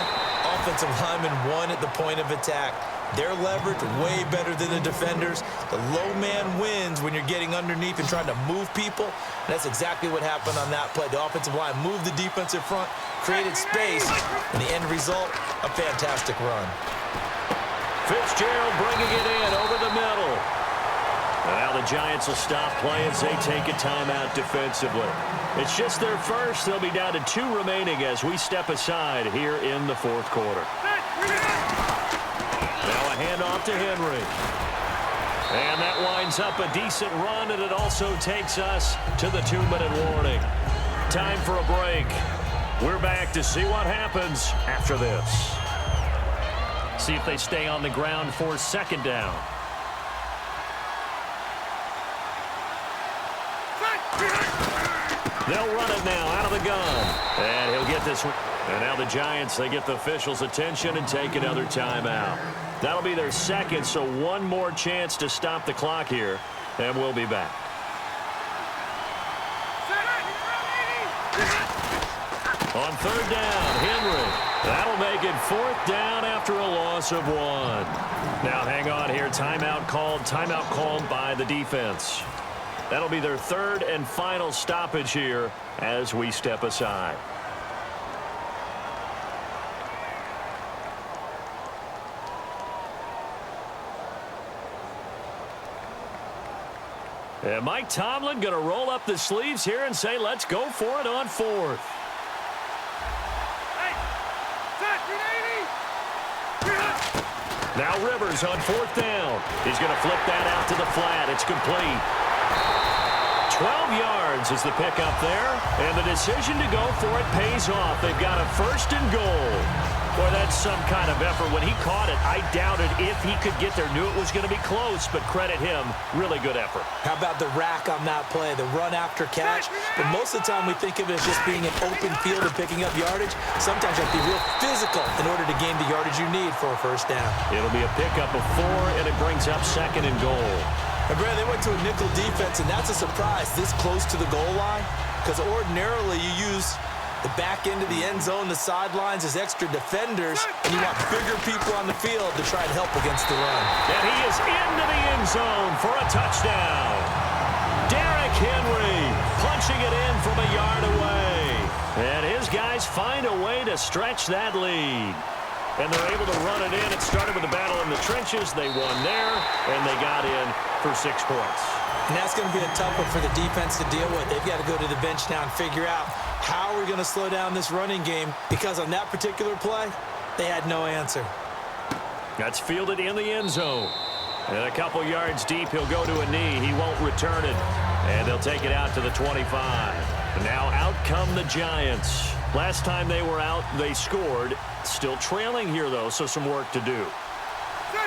Offensive lineman won at the point of attack. Their leverage way better than the defenders. The low man wins when you're getting underneath and trying to move people. And that's exactly what happened on that play. The offensive line moved the defensive front, created space, and the end result, a fantastic run. Fitzgerald bringing it in over the middle. Now the Giants will stop play as they take a timeout defensively. It's just their first. They'll be down to 2 remaining as we step aside here in the fourth quarter. Now a handoff to Henry. And that winds up a decent run, and it also takes us to the 2-minute warning. Time for a break. We're back to see what happens after this. See if they stay on the ground for second down. They'll run it now out of the gun. And he'll get this one. And now the Giants, they get the officials' attention and take another timeout. That'll be their second, so one more chance to stop the clock here. And we'll be back. On third down, Henry. That'll make it fourth down after a loss of 1. Now hang on here. Timeout called by the defense. That'll be their third and final stoppage here as we step aside. And Mike Tomlin going to roll up the sleeves here and say, let's go for it on fourth. Now Rivers on fourth down. He's going to flip that out to the flat. It's complete. 12 yards is the pickup there, and the decision to go for it pays off. They've got a first and goal. Boy, that's some kind of effort. When he caught it, I doubted if he could get there. Knew it was going to be close, but credit him. Really good effort. How about the rack on that play, the run after catch? But most of the time we think of it as just being an open field and picking up yardage. Sometimes you have to be real physical in order to gain the yardage you need for a first down. It'll be a pickup of 4, and it brings up second and goal. And Brad, they went to a nickel defense, and that's a surprise this close to the goal line, because ordinarily you use the back end of the end zone, the sidelines as extra defenders, and you want bigger people on the field to try and help against the run. And he is into the end zone for a touchdown. Derrick Henry punching it in from a yard away. And his guys find a way to stretch that lead. And they're able to run it in. It started with a battle in the trenches. They won there, and they got in for 6 points. And that's going to be a tough one for the defense to deal with. They've got to go to the bench now and figure out how we're going to slow down this running game, because on that particular play, they had no answer. That's fielded in the end zone. And a couple yards deep, he'll go to a knee. He won't return it. And they'll take it out to the 25. And now out come the Giants. Last time they were out, they scored. Still trailing here, though, so some work to do.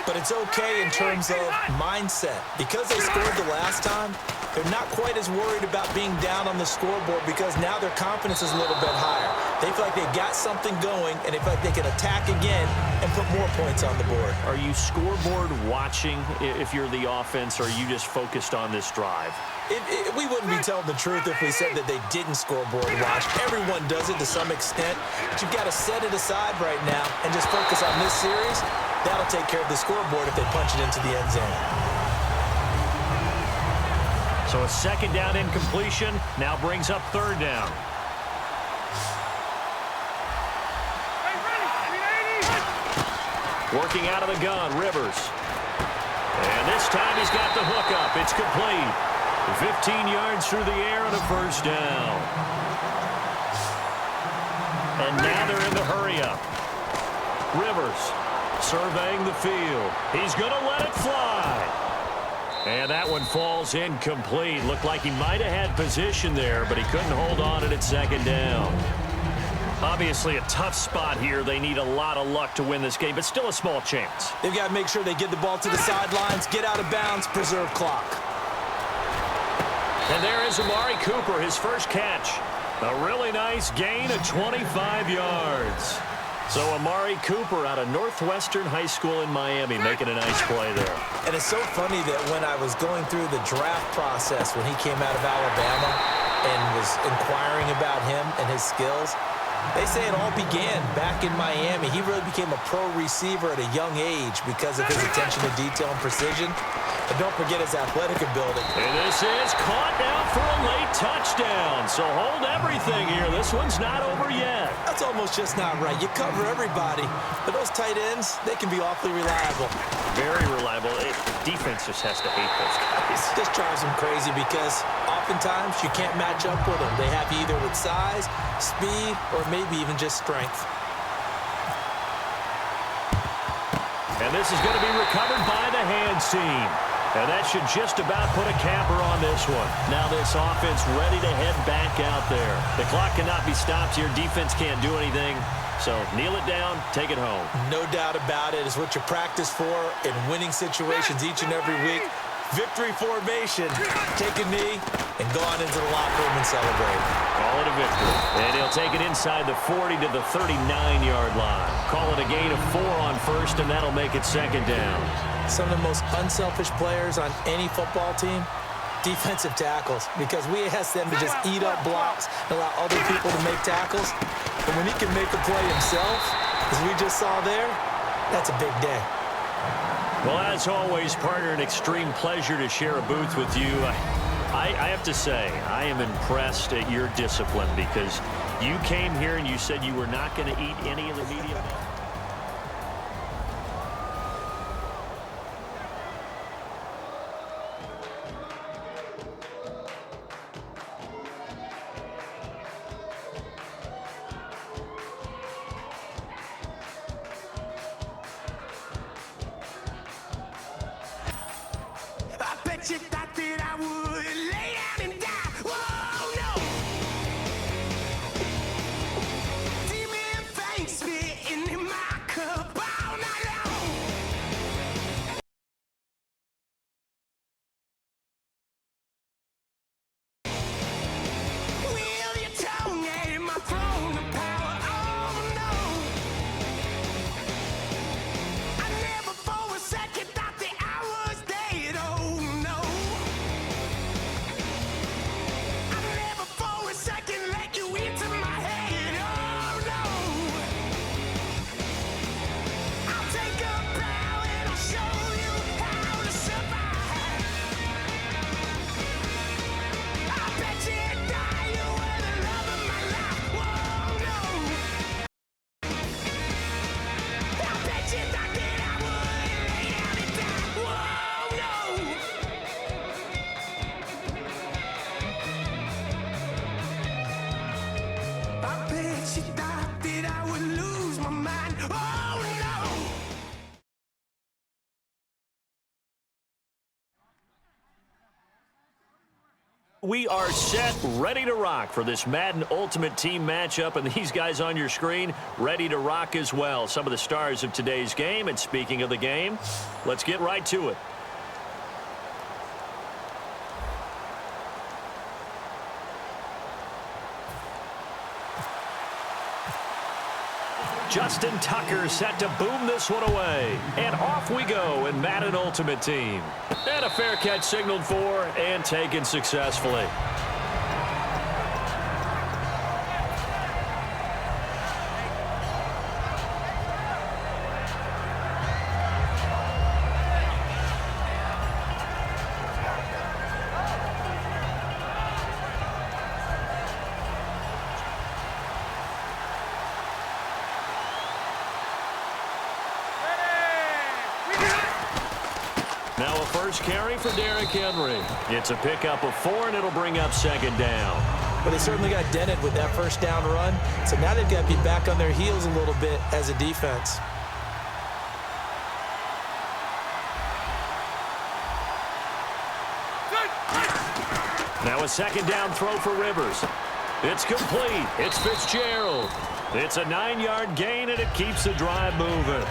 But it's okay in terms of mindset. Because they scored the last time, they're not quite as worried about being down on the scoreboard, because now their confidence is a little bit higher. They feel like they've got something going, and they feel like they can attack again and put more points on the board. Are you scoreboard watching if you're the offense, or are you just focused on this drive? We wouldn't be telling the truth if we said that they didn't scoreboard watch. Everyone does it to some extent, but you've got to set it aside right now and just focus on this series. That'll take care of the scoreboard if they punch it into the end zone. So a second down incompletion now brings up third down. Working out of the gun, Rivers. And this time he's got the hook up. It's complete. 15 yards through the air and a first down. And now they're in the hurry-up. Rivers surveying the field. He's going to let it fly. And that one falls incomplete. Looked like he might have had position there, but he couldn't hold on at second down. Obviously a tough spot here. They need a lot of luck to win this game, but still a small chance. They've got to make sure they get the ball to the sidelines, get out of bounds, preserve clock. And there is Amari Cooper, his first catch. A really nice gain of 25 yards. So Amari Cooper out of Northwestern High School in Miami making a nice play there. And it's so funny that when I was going through the draft process when he came out of Alabama and was inquiring about him and his skills, they say it all began back in Miami. He really became a pro receiver at a young age because of his attention to detail and precision. But don't forget his athletic ability. And this is caught now for a late touchdown. So hold everything here. This one's not over yet. That's almost just not right. You cover everybody. But those tight ends, they can be awfully reliable. Very reliable. Defense just has to hate those guys. This drives them crazy because oftentimes you can't match up with them. They have you either with size, speed, or maybe even just strength. And this is going to be recovered by the hands team. And that should just about put a capper on this one. Now this offense ready to head back out there. The clock cannot be stopped here. Defense can't do anything. So kneel it down, take it home. No doubt about it. It's what you practice for in winning situations each and every week. Victory formation. Take a knee and go on into the locker room and celebrate. Call it a victory. And he'll take it inside the 40 to the 39-yard line. Call it a gain of 4 on first, and that'll make it second down. Some of the most unselfish players on any football team, defensive tackles, because we ask them to just eat up blocks and allow other people to make tackles. But when he can make a play himself, as we just saw there, that's a big day. Well, as always, partner, an extreme pleasure to share a booth with you. I have to say, I am impressed at your discipline because you came here and you said you were not going to eat any of the media. You thought that I would lay down and die. Whoa, no. Demon fangs spitting in my cup all night long. Will your tongue and my throne of power? Oh, no. I never for a second thought that I was dead. Oh, no. She thought that I would lose my mind. Oh, no. We are set, ready to rock for this maddeN Ultimate Team matchup, and these guys on your screen ready to rock as well. Some of the stars of today's game, and speaking of the game, let's get right to it. Justin Tucker set to boom this one away. And off we go in maddeN Ultimate Team. And a fair catch signaled for and taken successfully. Now a first carry for Derrick Henry. It's a pickup of 4, and it'll bring up second down. But they certainly got dented with that first down run. So now they've got to be back on their heels a little bit as a defense. Now a second down throw for Rivers. It's complete. It's Fitzgerald. It's a 9-yard gain, and it keeps the drive moving.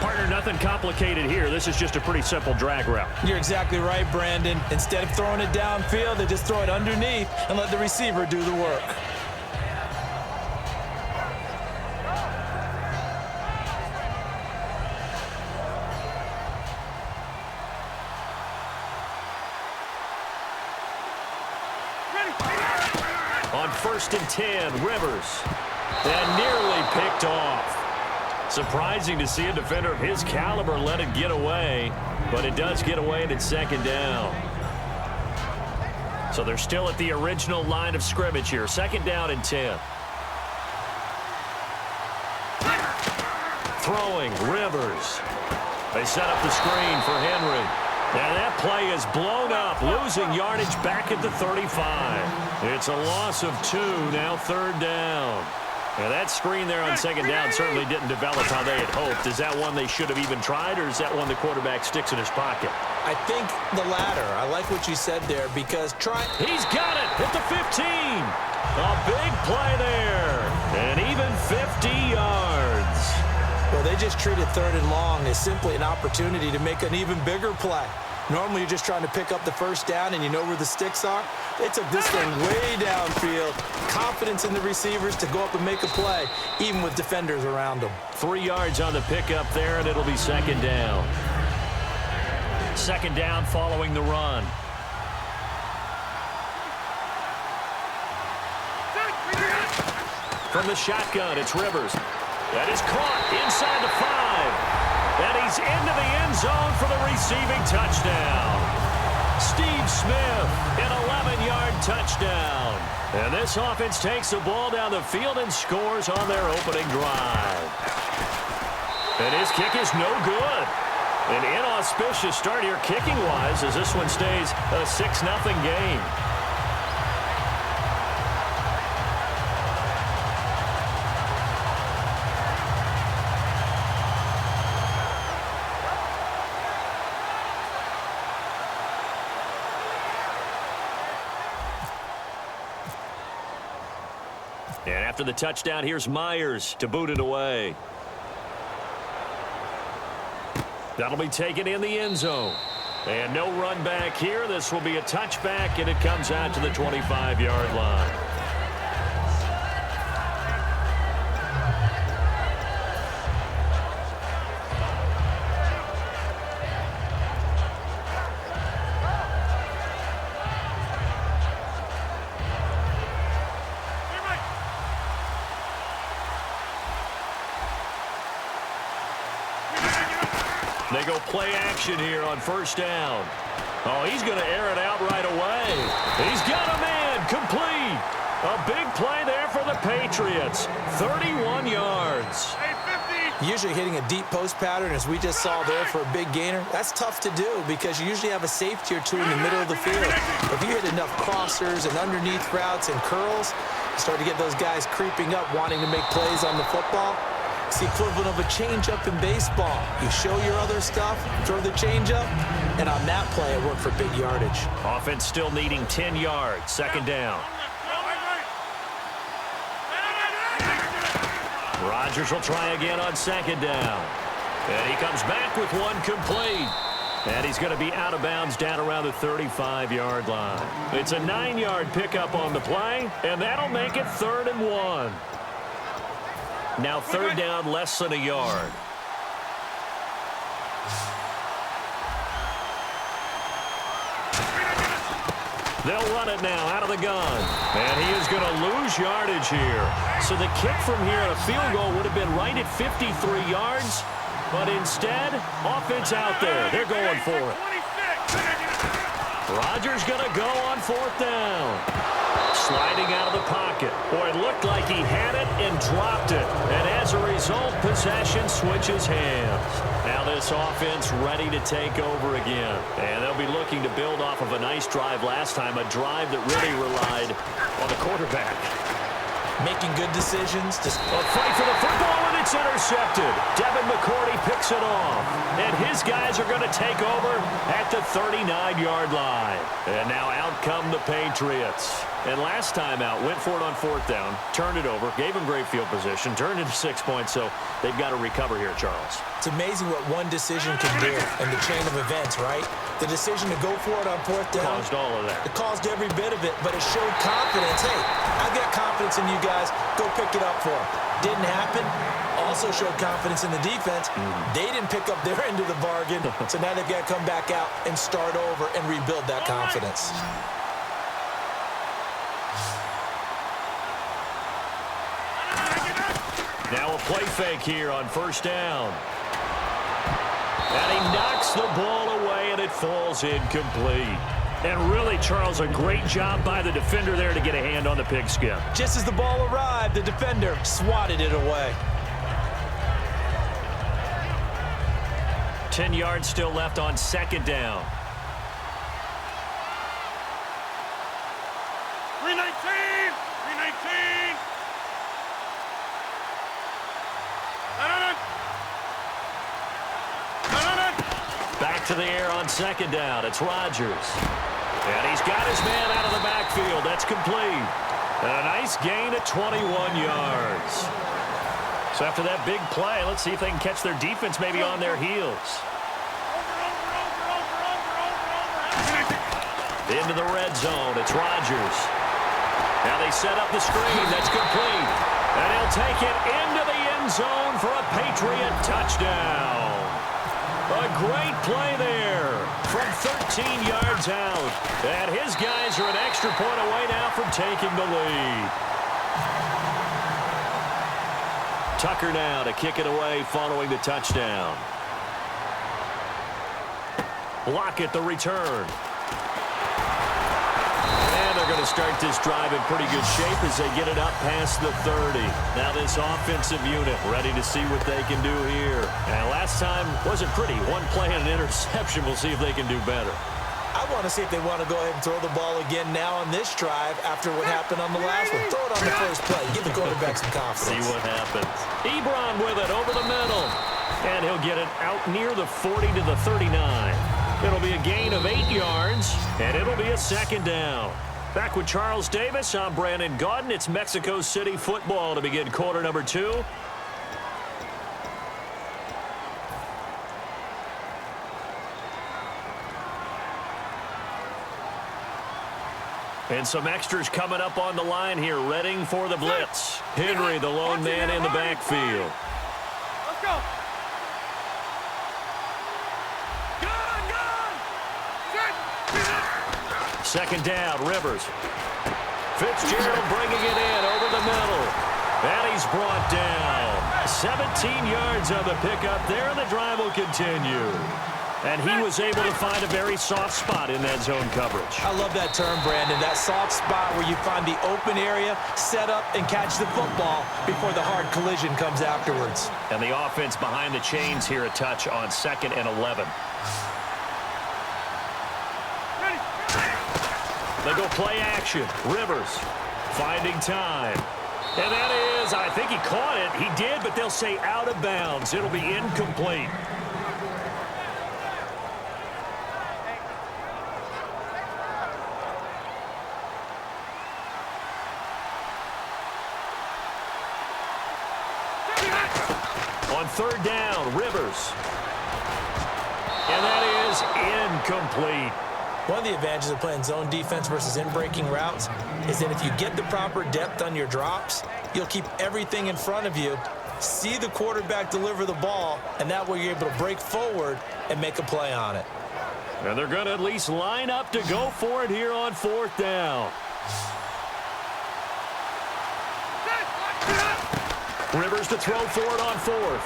Partner, nothing complicated here. This is just a pretty simple drag route. You're exactly right, Brandon. Instead of throwing it downfield, they just throw it underneath and let the receiver do the work. On 1st and 10, Rivers. And nearly picked off. Surprising to see a defender of his caliber let it get away, but it does get away, and it's second down. So they're still at the original line of scrimmage here. Second down and 10. Throwing, Rivers. They set up the screen for Henry. And that play is blown up, losing yardage back at the 35. It's a loss of 2, now third down. Now that screen there on second down certainly didn't develop how they had hoped. Is that one they should have even tried, or is that one the quarterback sticks in his pocket? I think the latter. I like what you said there because He's got it at the 15. A big play there. And even 50 yards. Well, they just treated 3rd and long as simply an opportunity to make an even bigger play. Normally, you're just trying to pick up the first down and you know where the sticks are. They took this thing way downfield. Confidence in the receivers to go up and make a play, even with defenders around them. 3 yards on the pickup there, and it'll be second down. Second down following the run. From the shotgun, it's Rivers. That is caught inside the 5. And he's into the end zone for the receiving touchdown. Steve Smith, an 11-yard touchdown. And this offense takes the ball down the field and scores on their opening drive. And his kick is no good. An inauspicious start here kicking-wise as this one stays a 6-0 game. And after the touchdown, here's Myers to boot it away. That'll be taken in the end zone. And no run back here. This will be a touchback, and it comes out to the 25-yard line. They go play action here on first down. Oh, he's going to air it out right away. He's got a man complete. A big play there for the Patriots. 31 yards. Usually hitting a deep post pattern, as we just saw there, for a big gainer, that's tough to do because you usually have a safety or two in the middle of the field. If you hit enough crossers and underneath routes and curls, you start to get those guys creeping up, wanting to make plays on the football. It's the equivalent of a changeup in baseball. You show your other stuff, throw the changeup, and on that play, it worked for big yardage. Offense still needing 10 yards. Second down. Rodgers will try again on second down. And he comes back with one complete. And he's going to be out of bounds down around the 35-yard line. It's a 9-yard pickup on the play, and that'll make it 3rd and 1. Now third down, less than a yard. They'll run it now out of the gun. And he is going to lose yardage here. So the kick from here on a field goal would have been right at 53 yards. But instead, offense out there. They're going for it. Rodgers going to go on 4th down. sliding out of the pocket. Boy, it looked like he had it and dropped it. And as a result, possession switches hands. Now this offense ready to take over again. And they'll be looking to build off of a nice drive last time, a drive that really relied on the quarterback. Making good decisions. A fight for the football, and it's intercepted. Devin McCourty picks it off. And his guys are going to take over at the 39-yard line. And now out come the Patriots. And last time out, went for it on 4th down, turned it over, gave them great field position, turned into 6 points, so they've got to recover here, Charles. It's amazing what one decision can do in the chain of events, right? The decision to go for it on 4th down. Caused all of that. It caused every bit of it, but it showed confidence. Hey, I've got confidence in you guys. Go pick it up for them. Didn't happen. Also showed confidence in the defense. They didn't pick up their end of the bargain, so now they've got to come back out and start over and rebuild that confidence. Now a play fake here on 1st down. And he knocks the ball away, and it falls incomplete. And really, Charles, a great job by the defender there to get a hand on the pigskin. Just as the ball arrived, the defender swatted it away. 10 yards still left on 2nd down. 319! 319! Back to the air on 2nd down. It's Rodgers. And he's got his man out of the backfield. That's complete. And a nice gain at 21 yards. So after that big play, let's see if they can catch their defense maybe on their heels. Into the red zone. It's Rodgers. Now they set up the screen. That's complete. And he'll take it into the end zone for a Patriot touchdown. A great play there from 13 yards out. And his guys are an extra point away now from taking the lead. Tucker now to kick it away following the touchdown. Lockett the return. And they're going to start this drive in pretty good shape as they get it up past the 30. Now this offensive unit ready to see what they can do here. And last time wasn't pretty. One play and an interception. We'll see if they can do better. I want to see if they want to go ahead and throw the ball again now on this drive after what happened on the last one. Throw it on the first play. Give the quarterback some confidence. See what happens. Ebron with it over the middle. And he'll get it out near the 40 to the 39. It'll be a gain of 8 yards, and it'll be a 2nd down. Back with Charles Davis, I'm Brandon Gaudin. It's Mexico City football to begin quarter number 2. And some extras coming up on the line here, readying for the blitz. Henry, the lone man in the backfield. Let's go! Gun! 2nd down, Rivers. Fitzgerald bringing it in over the middle. And he's brought down. 17 yards on the pickup there, and the drive will continue. And he was able to find a very soft spot in that zone coverage. I love that term, Brandon. That soft spot where you find the open area, set up, and catch the football before the hard collision comes afterwards. And the offense behind the chains here a touch on 2nd and 11. They go play action. Rivers finding time. And that is, I think he caught it. He did, but they'll say out of bounds. It'll be incomplete. On 3rd down, Rivers. And that is incomplete. One of the advantages of playing zone defense versus in-breaking routes is that if you get the proper depth on your drops, you'll keep everything in front of you, see the quarterback deliver the ball, and that way you're able to break forward and make a play on it. And they're going to at least line up to go for it here on 4th down. Rivers to throw for it on 4th.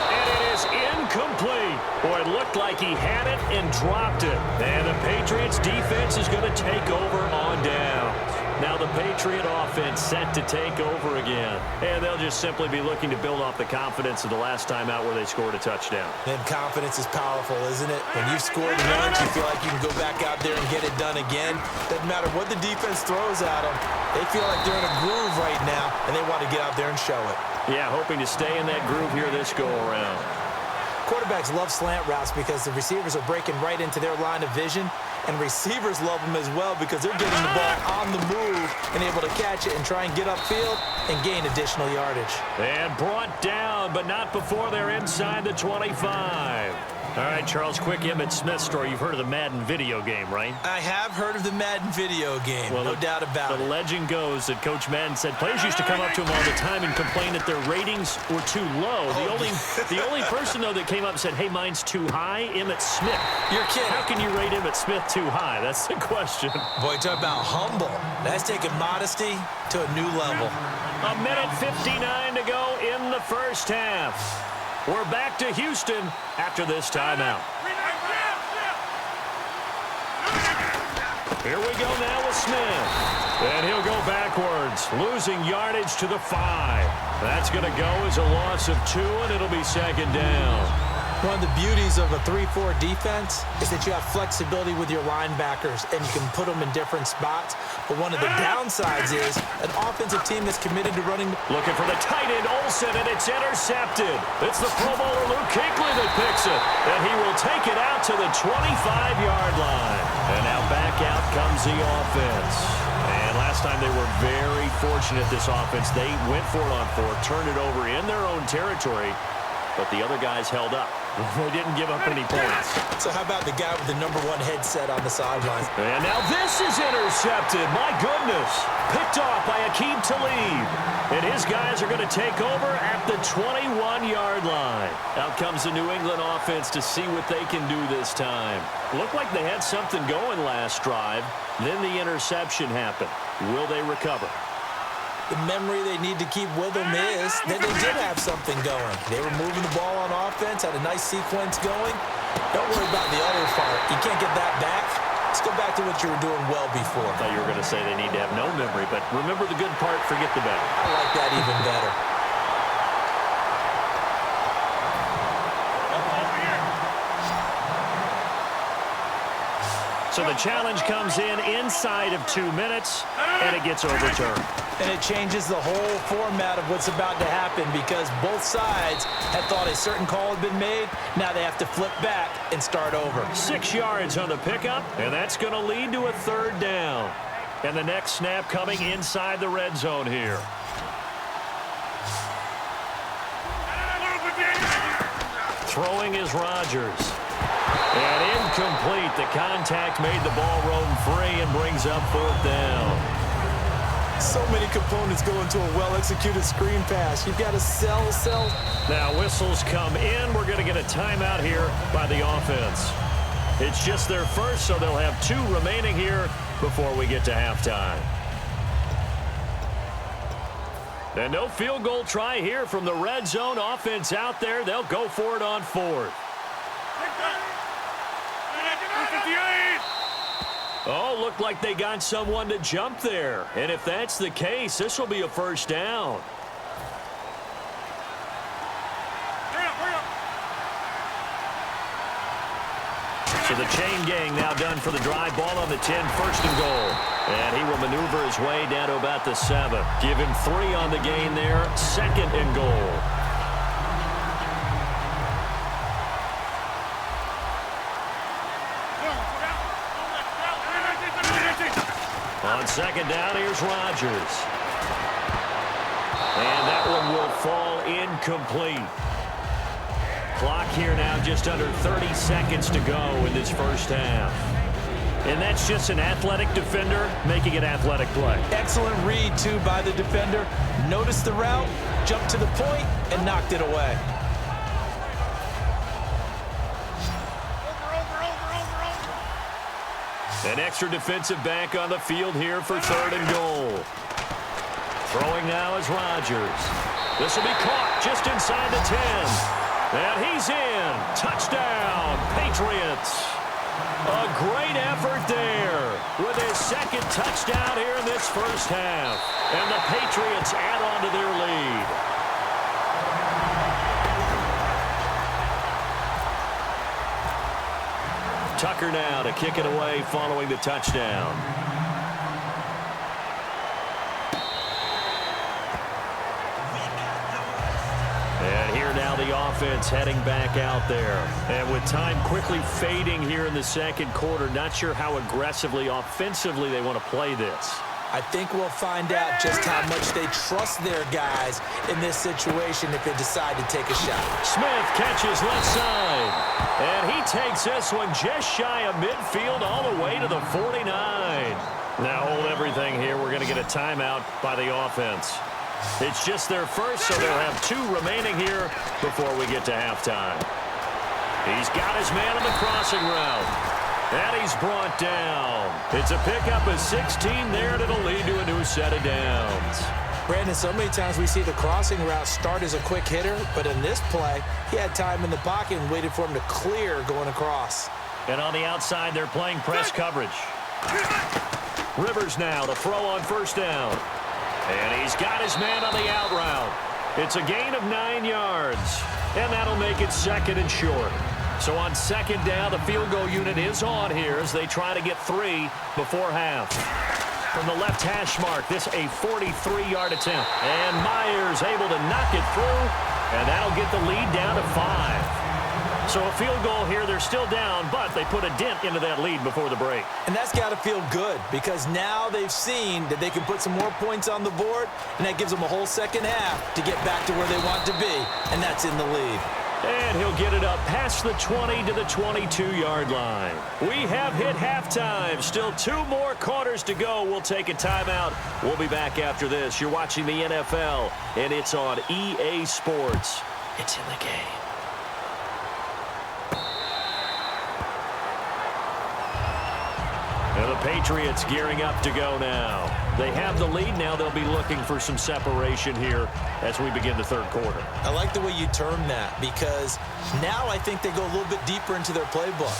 And it is incomplete. Boy, it looked like he had it and dropped it. And the Patriots defense is going to take over on down. Now the Patriot offense set to take over again. And they'll just simply be looking to build off the confidence of the last time out where they scored a touchdown. And confidence is powerful, isn't it? When you've scored once, you feel like you can go back out there and get it done again. Doesn't matter what the defense throws at them. They feel like they're in a groove right now, and they want to get out there and show it. Yeah, hoping to stay in that groove here this go-around. Quarterbacks love slant routes because the receivers are breaking right into their line of vision, and receivers love them as well because they're getting the ball on the move and able to catch it and try and get upfield and gain additional yardage. And brought down, but not before they're inside the 25. All right, Charles, quick Emmitt Smith story. You've heard of the Madden video game, right? I have heard of the Madden video game, well, no doubt about it. The legend goes that Coach Madden said players used to come up to him all the time and complain that their ratings were too low. The only person, though, that came up and said, hey, mine's too high, Emmitt Smith. You're kidding. How can you rate Emmitt Smith too high? That's the question. Boy, talk about humble. That's taking modesty to a new level. A minute 59 to go in the first half. We're back to Houston after this timeout. Here we go now with Smith. And he'll go backwards, losing yardage to the 5. That's going to go as a loss of 2, and it'll be second down. One of the beauties of a 3-4 defense is that you have flexibility with your linebackers, and you can put them in different spots. But one of the downsides is an offensive team that's committed to running. Looking for the tight end, Olsen, and it's intercepted. It's the Pro Bowler Luke Kuechly that picks it, and he will take it out to the 25-yard line. And now back out comes the offense. And last time they were very fortunate, this offense. They went for it on 4, turned it over in their own territory, but the other guys held up. They didn't give up any points. So how about the guy with the #1 headset on the sidelines? And now this is intercepted. My goodness. Picked off by Aqib Talib. And his guys are going to take over at the 21-yard line. Out comes the New England offense to see what they can do this time. Looked like they had something going last drive. Then the interception happened. Will they recover? The memory they need to keep with them is that they did have something going. They were moving the ball on offense, had a nice sequence going. Don't worry about the other part. You can't get that back. Let's go back to what you were doing well before. I thought you were going to say they need to have no memory, but remember the good part, forget the bad. I like that even better. So the challenge comes in inside of 2 minutes, and it gets overturned. And it changes the whole format of what's about to happen because both sides had thought a certain call had been made. Now they have to flip back and start over. 6 yards on the pickup, and that's going to lead to a 3rd down. And the next snap coming inside the red zone here. Throwing is Rodgers. And incomplete. The contact made the ball roam free and brings up 4th down. So many components go into a well-executed screen pass. You've got to sell. Now whistles come in. We're going to get a timeout here by the offense. It's just their first, so they'll have 2 remaining here before we get to halftime. And no field goal try here from the red zone. Offense out there. They'll go for it on 4th. Oh, looked like they got someone to jump there. And if that's the case, this will be a 1st down. So the chain gang now done for the drive. Ball on the 10, 1st and goal. And he will maneuver his way down to about the 7. Give him 3 on the gain there. 2nd and goal. On 2nd down, here's Rodgers. And that one will fall incomplete. Clock here now just under 30 seconds to go in this first half. And that's just an athletic defender making an athletic play. Excellent read, too, by the defender. Noticed the route, jumped to the point, and knocked it away. An extra defensive back on the field here for 3rd and goal. Throwing now is Rodgers. This will be caught just inside the 10. And he's in. Touchdown, Patriots. A great effort there with his second touchdown here in this first half. And the Patriots add on to their lead. Tucker now to kick it away following the touchdown. And here now the offense heading back out there. And with time quickly fading here in the second quarter, not sure how aggressively, offensively they want to play this. I think we'll find out just how much they trust their guys in this situation if they decide to take a shot. Smith catches left side. And he takes this one just shy of midfield all the way to the 49. Now hold everything here. We're going to get a timeout by the offense. It's just their first, so they'll have 2 remaining here before we get to halftime. He's got his man on the crossing route. And he's brought down. It's a pickup of 16 there, and it'll lead to a new set of downs. Brandon, so many times we see the crossing route start as a quick hitter, but in this play, he had time in the pocket and waited for him to clear going across. And on the outside, they're playing press coverage. Rivers now to throw on first down. And he's got his man on the out route. It's a gain of 9 yards, and that'll make it second and short. So on second down, the field goal unit is on here as they try to get 3 before half. From the left hash mark, this a 43-yard attempt. And Myers able to knock it through, and that'll get the lead down to 5. So a field goal here, they're still down, but they put a dent into that lead before the break. And that's got to feel good because now they've seen that they can put some more points on the board, and that gives them a whole second half to get back to where they want to be, and that's in the lead. And he'll get it up past the 20 to the 22-yard line. We have hit halftime. Still 2 more quarters to go. We'll take a timeout. We'll be back after this. You're watching the NFL, and it's on EA Sports. It's in the game. And the Patriots gearing up to go now. They have the lead now. They'll be looking for some separation here as we begin the third quarter. I like the way you term that because now I think they go a little bit deeper into their playbook.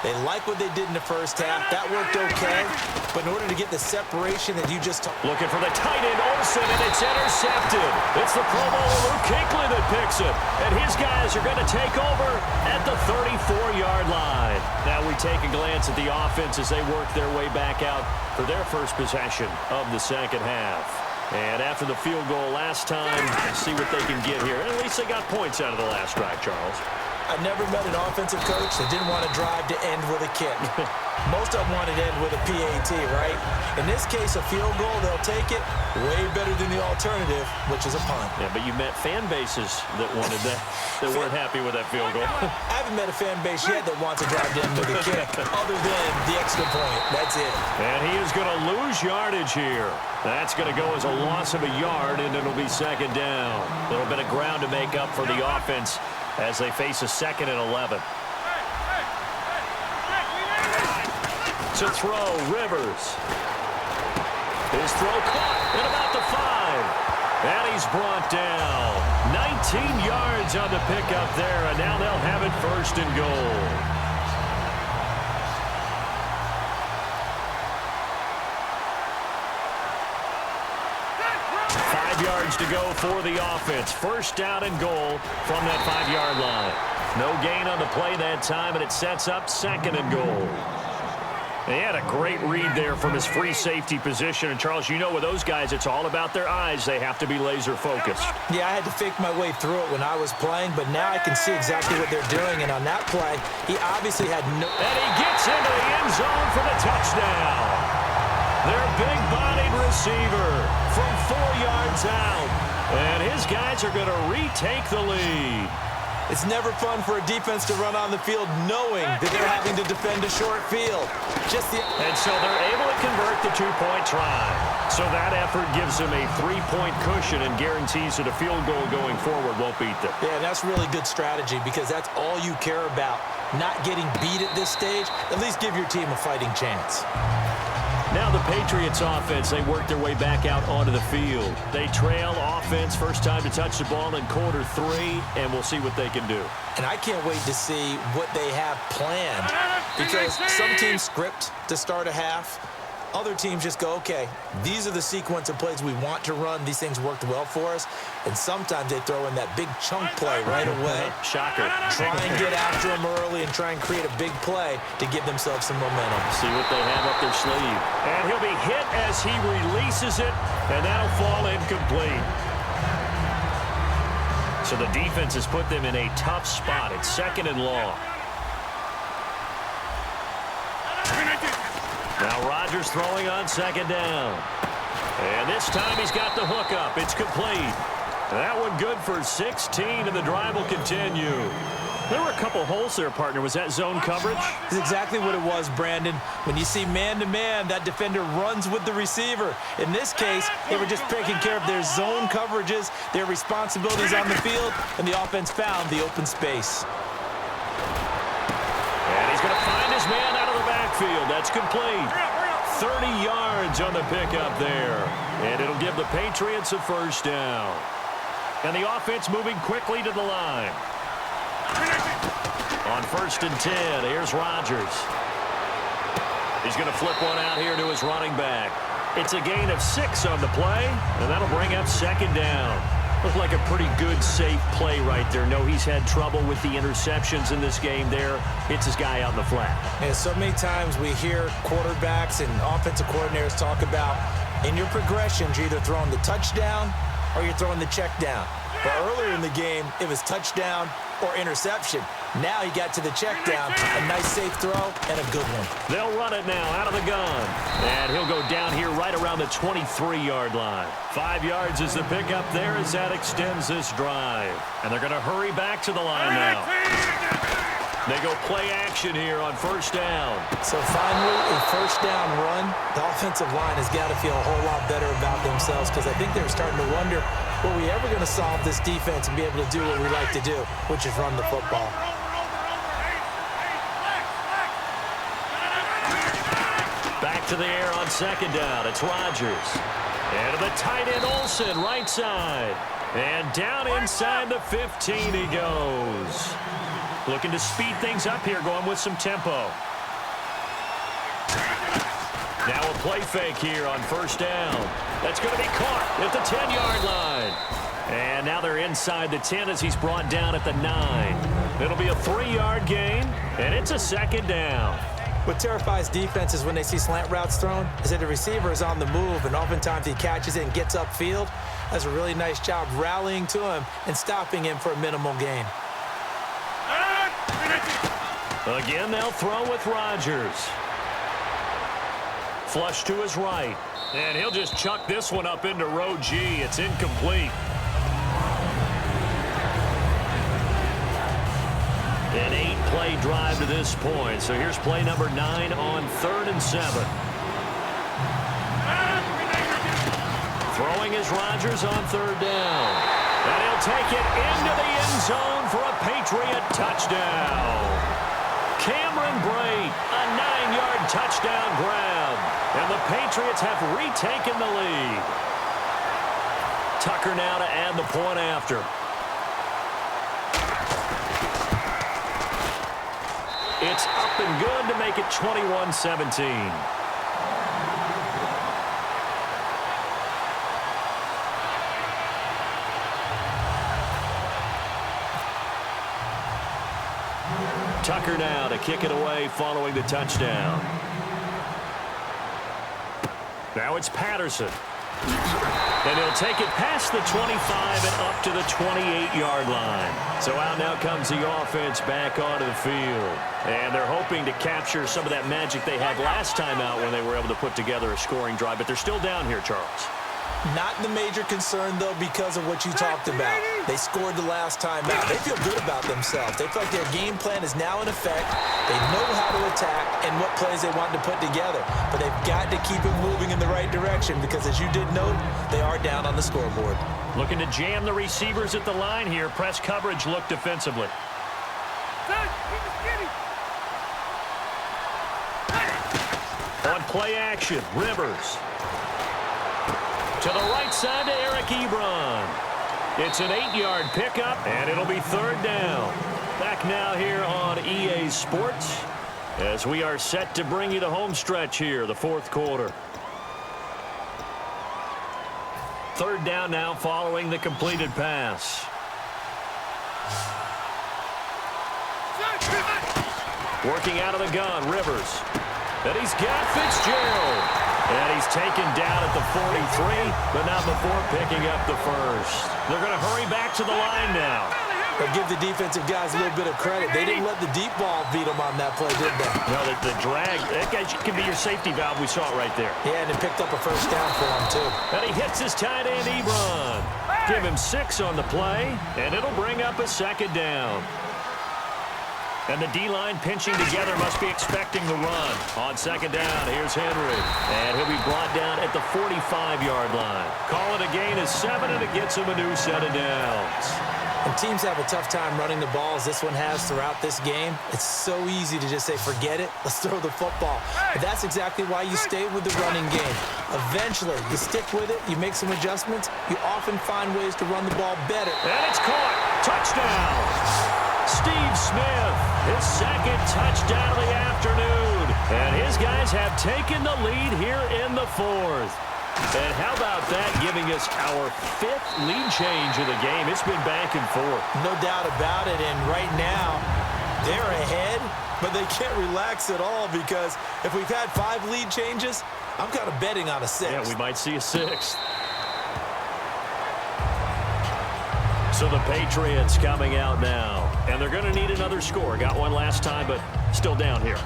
They like what they did in the first half. That worked okay. But in order to get the separation that you just talked. Looking for the tight end, Olsen, and it's intercepted. It's the Pro Bowler Luke Kuechly that picks it. And his guys are going to take over at the 34-yard line. Now we take a glance at the offense as they work their way back out for their first possession of the second half. And after the field goal last time, see what they can get here. And at least they got points out of the last drive, Charles. I've never met an offensive coach that didn't want to drive to end with a kick. Most of them wanted to end with a PAT, right? In this case, a field goal, they'll take it. Way better than the alternative, which is a punt. Yeah, but you met fan bases that wanted that, that weren't happy with that field goal. I haven't met a fan base yet that wants to drive to end with a kick, other than the extra point. That's it. And he is going to lose yardage here. That's going to go as a loss of a yard, and it'll be second down. A little bit of ground to make up for the offense as they face a 2nd and 11. To throw, Rivers. His throw caught at about the 5. And he's brought down. 19 yards on the pickup there, and now they'll have it first and goal. Yards to go for the offense. First down and goal from that 5-yard line. No gain on the play that time, and it sets up 2nd and goal. He had a great read there from his free safety position. And, Charles, you know with those guys, it's all about their eyes. They have to be laser focused. Yeah, I had to fake my way through it when I was playing, but now I can see exactly what they're doing. And on that play, he obviously had no... And he gets into the end zone for the touchdown. Their big-bodied receiver from 4 yards out. And his guys are going to retake the lead. It's never fun for a defense to run on the field knowing that they're having to defend a short field. And so they're able to convert the 2-point try. So that effort gives them a 3-point cushion and guarantees that a field goal going forward won't beat them. Yeah, that's really good strategy because that's all you care about. Not getting beat at this stage. At least give your team a fighting chance. Now the Patriots offense, they work their way back out onto the field. They trail offense, first time to touch the ball in quarter 3, and we'll see what they can do. And I can't wait to see what they have planned because some teams script to start a half. Other teams just go, okay, these are the sequence of plays we want to run. These things worked well for us. And sometimes they throw in that big chunk play right away. Shocker. Try and get after them early and try and create a big play to give themselves some momentum. See what they have up their sleeve. And he'll be hit as he releases it, and that'll fall incomplete. So the defense has put them in a tough spot. It's 2nd and long. Now Rodgers throwing on 2nd down. And this time he's got the hook up. It's complete. That one good for 16, and the drive will continue. There were a couple holes there, partner. Was that zone coverage? That's exactly what it was, Brandon. When you see man-to-man, that defender runs with the receiver. In this case, they were just taking care of their zone coverages, their responsibilities on the field, and the offense found the open space. And he's going to find his man out of the backfield. That's complete. 30 yards on the pickup there. And it'll give the Patriots a 1st down. And the offense moving quickly to the line. On 1st and 10, here's Rodgers. He's going to flip one out here to his running back. It's a gain of 6 on the play, and that'll bring up 2nd down. Looked like a pretty good, safe play right there. No, he's had trouble with the interceptions in this game there. Hits his guy out in the flat. And so many times we hear quarterbacks and offensive coordinators talk about in your progressions, you're either throwing the touchdown or you're throwing the check down. But earlier in the game, it was touchdown or interception. Now he got to the check down. A nice safe throw and a good one. They'll run it now out of the gun. And he'll go down here right around the 23-yard line. 5 yards is the pickup there as that extends this drive. And they're going to hurry back to the line now. They go play action here on 1st down. So finally, a 1st down run. The offensive line has got to feel a whole lot better about themselves because I think they're starting to wonder, were we ever going to solve this defense and be able to do what we like to do, which is run the football. Back to the air on 2nd down. It's Rodgers. And to the tight end Olsen, right side. And down inside the 15 he goes. Looking to speed things up here, going with some tempo. Now a play fake here on 1st down. That's going to be caught at the 10-yard line. And now they're inside the 10 as he's brought down at the 9. It'll be a 3-yard gain, and it's a 2nd down. What terrifies defenses when they see slant routes thrown is that the receiver is on the move, and oftentimes he catches it and gets upfield. Does a really nice job rallying to him and stopping him for a minimal gain. Again, they'll throw with Rodgers. Flush to his right. And he'll just chuck this one up into row G. It's incomplete. An 8-play drive to this point. So here's play number 9 on 3rd and 7. Throwing is Rodgers on 3rd down. And he'll take it into the end zone for a Patriot touchdown. Cameron Brate, a 9-yard touchdown grab. And the Patriots have retaken the lead. Tucker now to add the point after. It's up and good to make it 21-17. Tucker now to kick it away following the touchdown. Now it's Patterson. And he'll take it past the 25 and up to the 28-yard line. So out now comes the offense back onto the field. And they're hoping to capture some of that magic they had last time out when they were able to put together a scoring drive. But they're still down here, Charles. Not the major concern, though, because of what you talked about. They scored the last time out. They feel good about themselves. They feel like their game plan is now in effect. They know how to attack and what plays they want to put together. But they've got to keep it moving in the right direction because, as you did note, they are down on the scoreboard. Looking to jam the receivers at the line here. Press coverage look defensively. On play action, Rivers. To the right side to Eric Ebron. It's an 8-yard pickup, and it'll be 3rd down. Back now here on EA Sports. as we are set to bring you the home stretch here, the fourth quarter. Third down now following the completed pass. Working out of the gun, Rivers. And he's got Fitzgerald. And he's taken down at the 43, but not before picking up the first. They're going to hurry back to the line now. But give the defensive guys a little bit of credit. They didn't let the deep ball beat them on that play, did they? No, the drag, that guy can be your safety valve. We saw it right there. Yeah, and it picked up a first down for him, too. And he hits his tight end, Ebron. Give him 6 on the play, and it'll bring up a second down. And the D-line pinching together must be expecting the run. On second down, here's Henry. And he'll be brought down at the 45-yard line. Call it a gain of 7, and it gets him a new set of downs. And teams have a tough time running the ball as this one has throughout this game. It's so easy to just say, forget it, let's throw the football. But that's exactly why you stay with the running game. Eventually, you stick with it, you make some adjustments, you often find ways to run the ball better. And it's caught. Touchdown. Steve Smith, his second touchdown of the afternoon. And his guys have taken the lead here in the fourth. And how about that, giving us our 5th lead change of the game? It's been back and forth. No doubt about it, and right now, they're ahead, but they can't relax at all because if we've had 5 lead changes, I'm kind of betting on a 6th. Yeah, we might see a 6th. So the Patriots coming out now, and they're going to need another score. Got one last time, but still down here.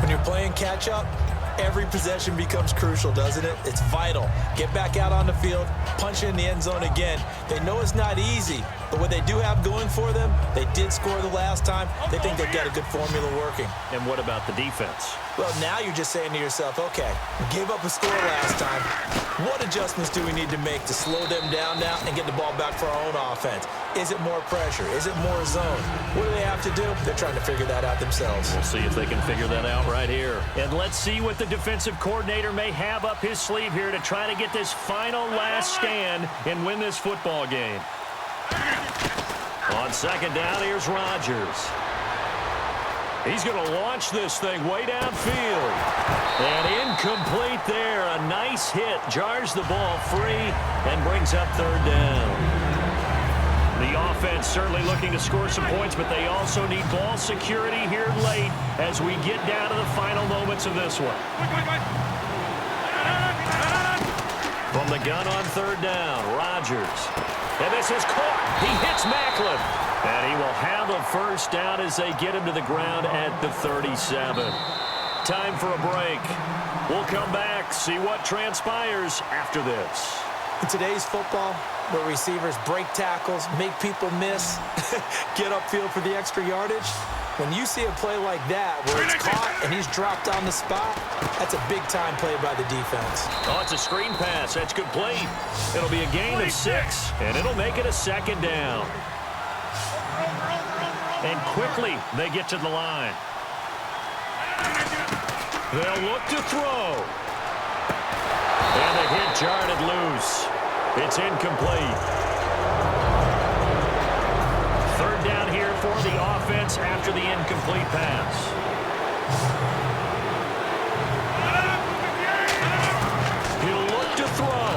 When you're playing catch-up, every possession becomes crucial, doesn't it? It's vital. Get back out on the field, punch in the end zone again. They know it's not easy, but what they do have going for them, they did score the last time. They think they've got a good formula working. And what about the defense? Well, now you're just saying to yourself, okay, we gave up a score last time. What adjustments do we need to make to slow them down now and get the ball back for our own offense? Is it more pressure? Is it more zone? What do they have to do? They're trying to figure that out themselves. We'll see if they can figure that out right here. And let's see what the defensive coordinator may have up his sleeve here to try to get this final last stand and win this football game. On second down, here's Rodgers. He's going to launch this thing way downfield. And incomplete there. A nice hit. Jars the ball free and brings up third down. The offense certainly looking to score some points, but they also need ball security here late as we get down to the final moments of this one. From the gun on third down, Rodgers. And this is caught. He hits Macklin. And he will have a first down as they get him to the ground at the 37. Time for a break. We'll come back, see what transpires after this. In today's football, where receivers break tackles, make people miss, get upfield for the extra yardage, when you see a play like that where it's caught and he's dropped on the spot, that's a big-time play by the defense. Oh, it's a screen pass. That's complete. It'll be a gain of 6, and it'll make it a second down. And quickly, they get to the line. They'll look to throw. And the hit jarred it loose. It's incomplete. Third down here for the offense after the incomplete pass. He'll look to throw.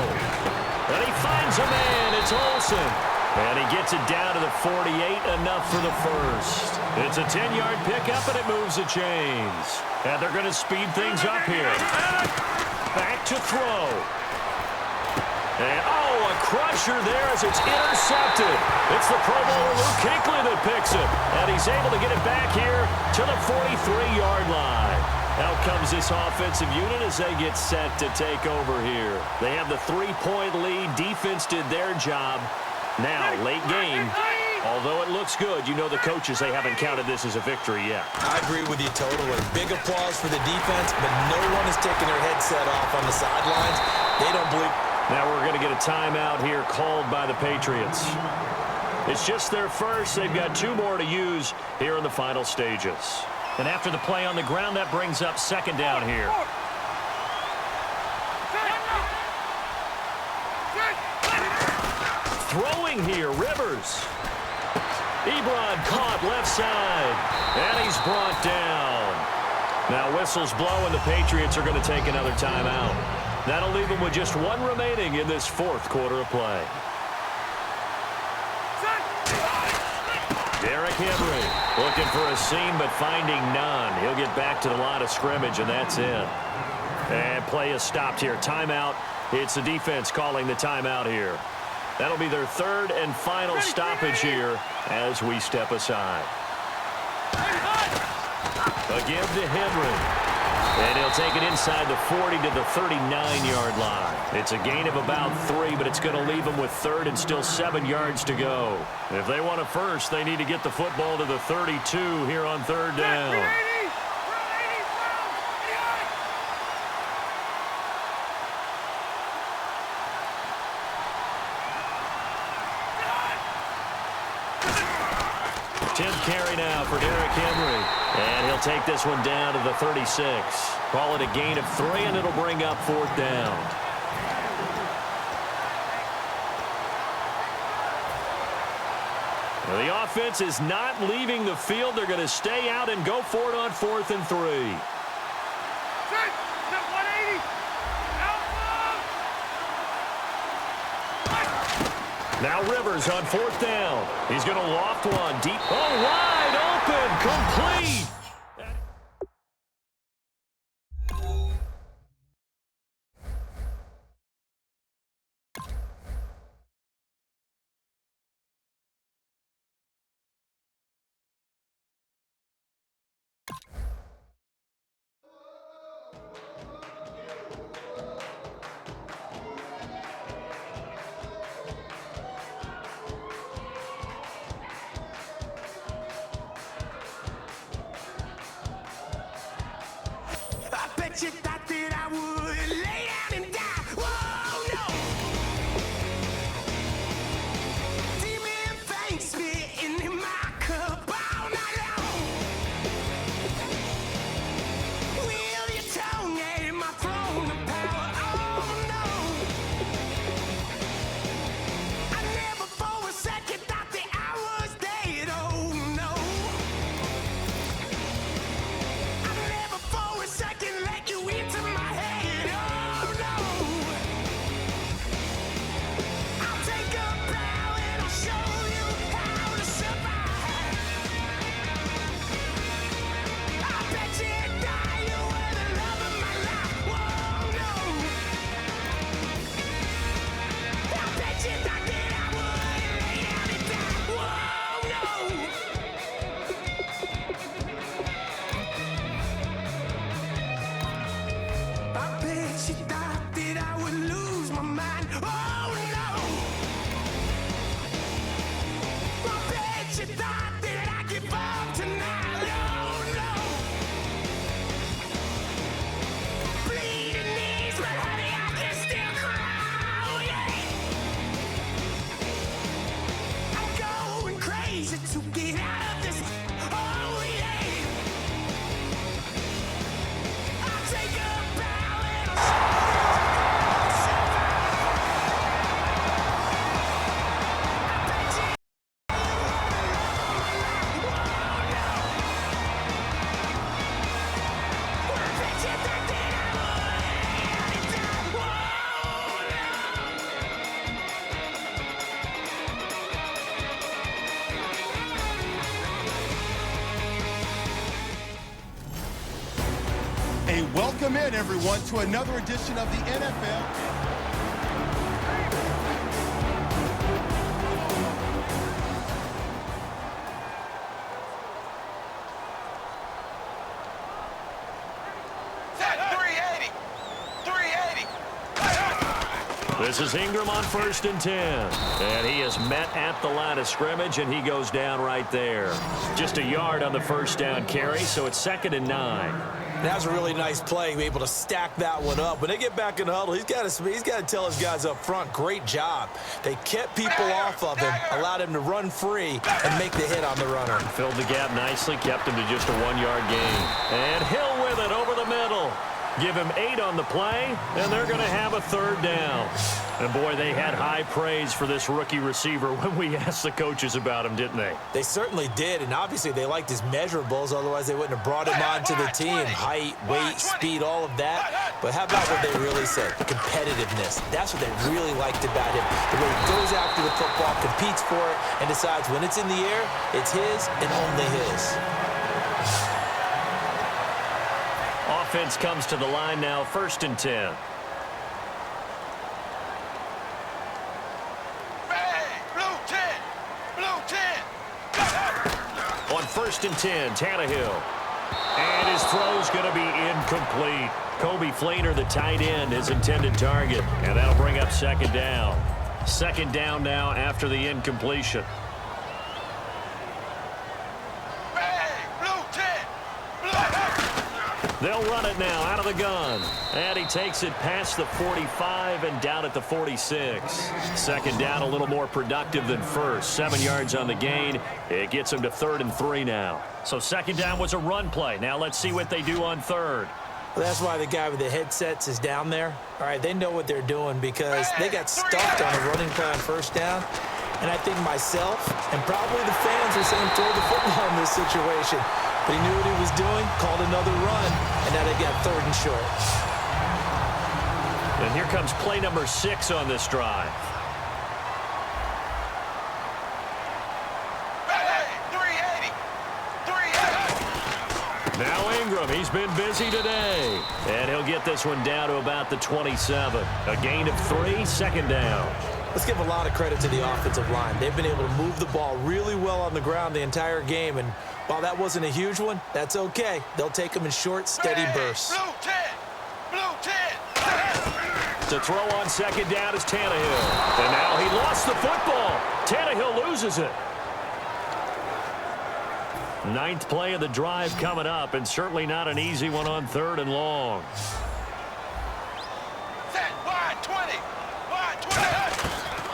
And he finds a man. It's Olsen. And he gets it down to the 48, enough for the first. It's a 10-yard pickup, and it moves the chains. And they're going to speed things up here. Back to throw. And, a crusher there as it's intercepted. It's the Pro Bowler Luke Kuechly that picks it. And he's able to get it back here to the 43-yard line. Out comes this offensive unit as they get set to take over here. They have the 3-point lead. Defense did their job. Now, late game, although it looks good, you know the coaches, they haven't counted this as a victory yet. I agree with you totally. Big applause for the defense, but no one is taking their headset off on the sidelines. They don't believe. Now we're going to get a timeout here called by the Patriots. It's just their first. They've got 2 more to use here in the final stages. And after the play on the ground, that brings up second down here. Throwing here, Rivers. Ebron caught left side, and he's brought down. Now whistles blow, and the Patriots are going to take another timeout. That'll leave them with just one remaining in this fourth quarter of play. Derrick Henry looking for a seam, but finding none. He'll get back to the line of scrimmage, and that's it. And play is stopped here. Timeout. It's the defense calling the timeout here. That'll be their third and final stoppage here as we step aside. A give to Henry. And he'll take it inside the 40 to the 39-yard line. It's a gain of about 3, but it's going to leave them with third and still 7 yards to go. If they want a first, they need to get the football to the 32 here on third down. Tenth carry now for Derrick Henry. And he'll take this one down to the 36. Call it a gain of 3, and it'll bring up fourth down. Now the offense is not leaving the field. They're going to stay out and go for it on 4th and 3. Now Rivers on 4th down. He's going to loft one deep. Oh, wide open, complete. You thought that I would lay down and die. Whoa, no. Demon fangs spitting in my cup all night long. Will your tongue at my throne of power? Oh, no. I never for a second thought that I was dead. Oh, no. I never for a second let you into my head, oh no. I'll take a bow and I'll show you how to survive. I bet you die, you were the love of my life, whoa no. I bet you thought that I would lay down and die, whoa no. I bet you thought that I would lose my mind. Oh no! I bet you thought that I'd give up tonight. Oh no! Bleeding knees, but honey, I can still cry. Oh yeah! I'm going crazy to get out of this. Oh yeah! I'll take a bow and I'll welcome in, everyone, to another edition of the NFL. This is Ingram on 1st and 10. And he is met at the line of scrimmage, and he goes down right there. Just a yard on the first down carry, so it's 2nd and 9. That was a really nice play, able to stack that one up. When they get back in the huddle, he's got to tell his guys up front, great job. They kept people off of him, allowed him to run free and make the hit on the runner. Filled the gap nicely, kept him to just a 1-yard gain. And Hill with it over the middle. Give him 8 on the play, and they're going to have a 3rd down. And, boy, they had high praise for this rookie receiver when we asked the coaches about him, didn't they? They certainly did, and obviously they liked his measurables. Otherwise, they wouldn't have brought him onto the team. Height, weight, speed, all of that. But how about what they really said? Competitiveness. That's what they really liked about him. The way he goes after the football, competes for it, and decides when it's in the air, it's his and only his. Offense comes to the line now, 1st and 10. On 1st and 10, Tannehill. And his throw's going to be incomplete. Kobe Fleener, the tight end, his intended target. And that'll bring up 2nd down. 2nd down now after the incompletion. They'll run it now out of the gun. And he takes it past the 45 and down at the 46. 2nd down, a little more productive than first. 7 yards on the gain. It gets him to 3rd and 3 now. So 2nd down was a run play. Now let's see what they do on 3rd. Well, that's why the guy with the headsets is down there. All right, they know what they're doing because they got stuffed on a running play on 1st down. And I think myself and probably the fans are saying throw the football in this situation. But he knew what he was doing, called another run, and now they got 3rd and short. And here comes play number 6 on this drive. Now Ingram, he's been busy today. And he'll get this one down to about the 27. A gain of 3, 2nd down. Let's give a lot of credit to the offensive line. They've been able to move the ball really well on the ground the entire game, and while that wasn't a huge one, that's okay. They'll take them in short, steady bursts. To throw on 2nd down is Tannehill. And now he lost the football. Tannehill loses it. 9th play of the drive coming up, and certainly not an easy one on 3rd and long.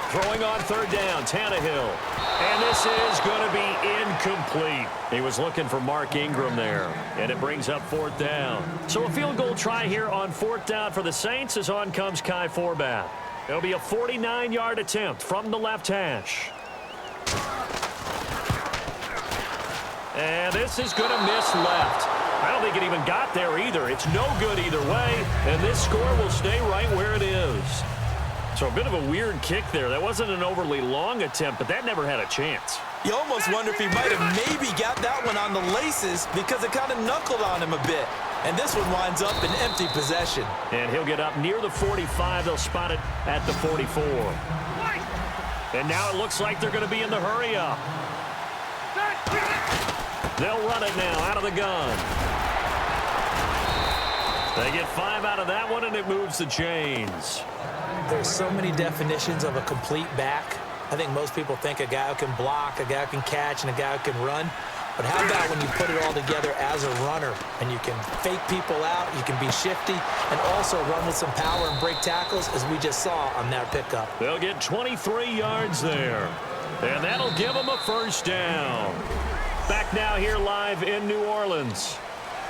Throwing on 3rd down, Tannehill. And this is going to be incomplete. He was looking for Mark Ingram there, and it brings up 4th down. So a field goal try here on 4th down for the Saints as on comes Kai Forbath. It'll be a 49-yard attempt from the left hash. And this is going to miss left. I don't think it even got there either. It's no good either way, and this score will stay right where it is. So a bit of a weird kick there. That wasn't an overly long attempt, but that never had a chance. You almost wonder if he might have maybe got that one on the laces because it kind of knuckled on him a bit. And this one winds up in empty possession. And he'll get up near the 45. They'll spot it at the 44. And now it looks like they're going to be in the hurry up. They'll run it now out of the gun. They get 5 out of that one, and it moves the chains. There's so many definitions of a complete back. I think most people think a guy who can block, a guy who can catch, and a guy who can run. But how about when you put it all together as a runner, and you can fake people out, you can be shifty, and also run with some power and break tackles, as we just saw on that pickup. They'll get 23 yards there, and that'll give them a 1st down. Back now here live in New Orleans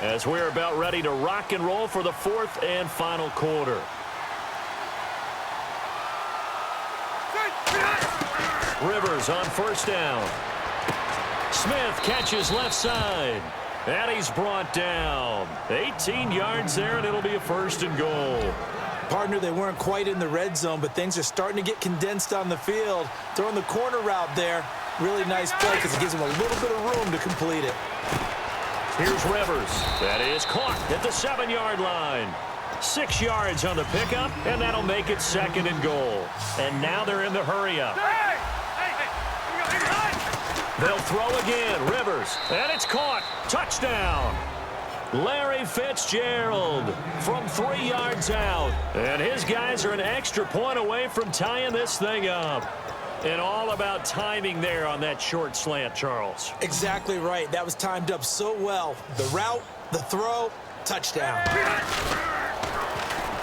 as we're about ready to rock and roll for the 4th and final quarter. Rivers on 1st down. Smith catches left side. And he's brought down. 18 yards there, and it'll be a 1st and goal. Partner, they weren't quite in the red zone, but things are starting to get condensed on the field. Throwing the corner route there. Really nice play because it gives them a little bit of room to complete it. Here's Rivers. That is caught at the 7-yard line. 6 yards on the pickup, and that'll make it 2nd and goal. And now they're in the hurry-up. They'll throw again. Rivers. And it's caught. Touchdown. Larry Fitzgerald from 3 yards out. And his guys are an extra point away from tying this thing up. And all about timing there on that short slant, Charles. Exactly right. That was timed up so well. The route, the throw, touchdown.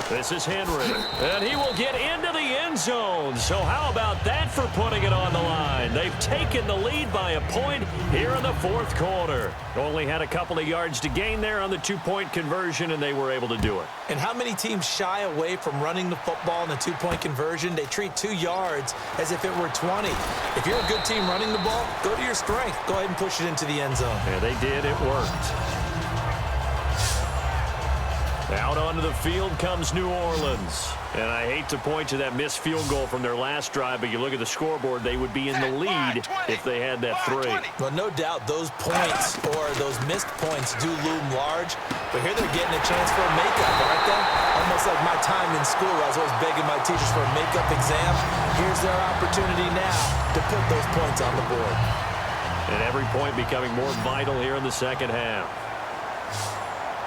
This is Henry, and he will get into the end zone. So how about that for putting it on the line? They've taken the lead by a point here in the fourth quarter. Only had a couple of yards to gain there on the two-point conversion, and they were able to do it. And how many teams shy away from running the football in the two-point conversion? They treat 2 yards as if it were 20. If you're a good team running the ball, go to your strength. Go ahead and push it into the end zone. Yeah, they did. It worked. Out onto the field comes New Orleans. And I hate to point to that missed field goal from their last drive, but you look at the scoreboard, they would be in the lead if they had that 3. Well, no doubt those points or those missed points do loom large, but here they're getting a chance for a makeup, aren't they? Almost like my time in school, I was always begging my teachers for a makeup exam. Here's their opportunity now to put those points on the board. And every point becoming more vital here in the second half.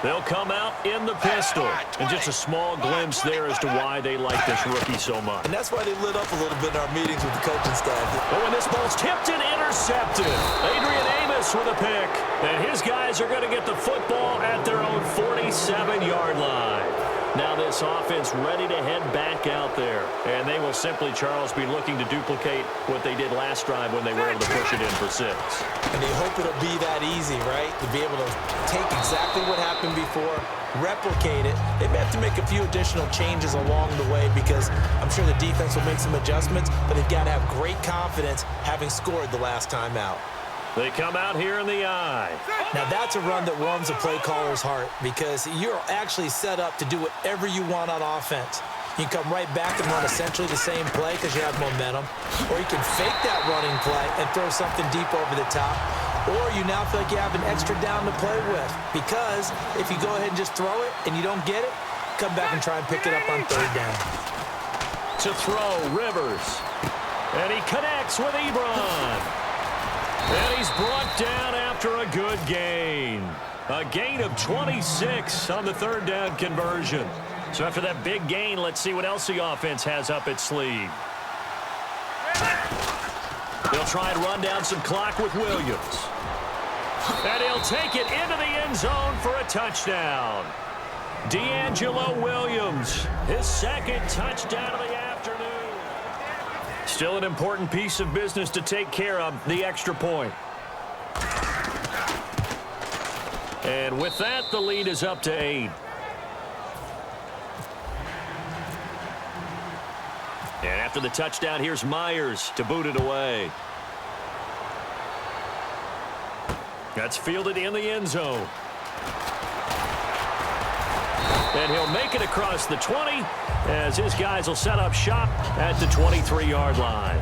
They'll come out in the pistol. And just a small glimpse there as to why they like this rookie so much. And that's why they lit up a little bit in our meetings with the coaching staff. But when this ball's tipped and intercepted, Adrian Amos with a pick. And his guys are going to get the football at their own 47-yard line. Now this offense ready to head back out there. And they will simply, Charles, be looking to duplicate what they did last drive when they were able to push it in for 6. And they hope it'll be that easy, right? To be able to take exactly what happened before, replicate it. They may have to make a few additional changes along the way because I'm sure the defense will make some adjustments, but they've got to have great confidence having scored the last time out. They come out here in the eye. Now that's a run that warms a play caller's heart because you're actually set up to do whatever you want on offense. You can come right back and run essentially the same play because you have momentum, or you can fake that running play and throw something deep over the top, or you now feel like you have an extra down to play with because if you go ahead and just throw it and you don't get it, come back and try and pick it up on 3rd down. To throw, Rivers. And he connects with Ebron. And he's brought down after a good gain. A gain of 26 on the 3rd down conversion. So after that big gain, let's see what else the offense has up its sleeve. They'll try and run down some clock with Williams. And he'll take it into the end zone for a touchdown. D'Angelo Williams, his 2nd touchdown of the afternoon. Still an important piece of business to take care of, the extra point. And with that, the lead is up to 8. And after the touchdown, here's Myers to boot it away. That's fielded in the end zone. And he'll make it across the 20 as his guys will set up shop at the 23-yard line.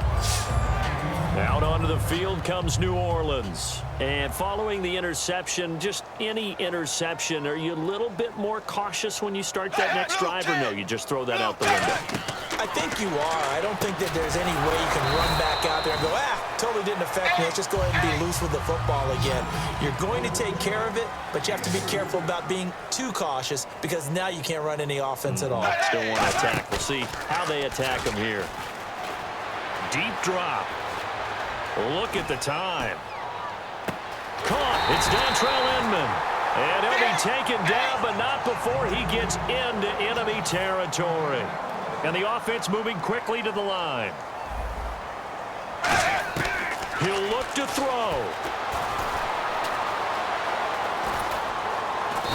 Out onto the field comes New Orleans. And following the interception, just any interception, are you a little bit more cautious when you start that next drive, or no, you just throw that out the window? I think you are. I don't think that there's any way you can run back out there and go, totally didn't affect me. Let's just go ahead and be loose with the football again. You're going to take care of it, but you have to be careful about being too cautious because now you can't run any offense at all. Still want to attack. We'll see how they attack them here. Deep drop. Look at the time. Caught. It's Dontrell Inman. And he'll be taken down, but not before he gets into enemy territory. And the offense moving quickly to the line. He'll look to throw.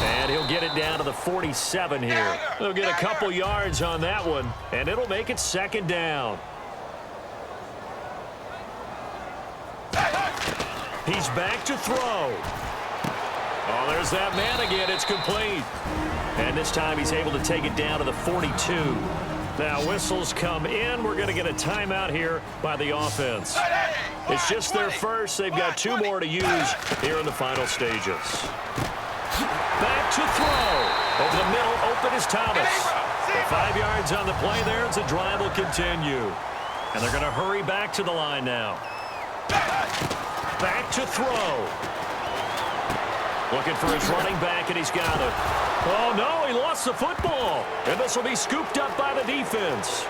And he'll get it down to the 47 here. They'll get a couple yards on that one, and it'll make it 2nd down. He's back to throw. Oh, there's that man again. It's complete. And this time he's able to take it down to the 42. Now whistles come in. We're going to get a timeout here by the offense. It's just their first. They've got 2 more to use here in the final stages. Back to throw. Over the middle, open is Thomas. 5 yards on the play there as the drive will continue. And they're going to hurry back to the line now. Back to throw. Looking for his running back, and he's got it. Oh, no, he lost the football. And this will be scooped up by the defense.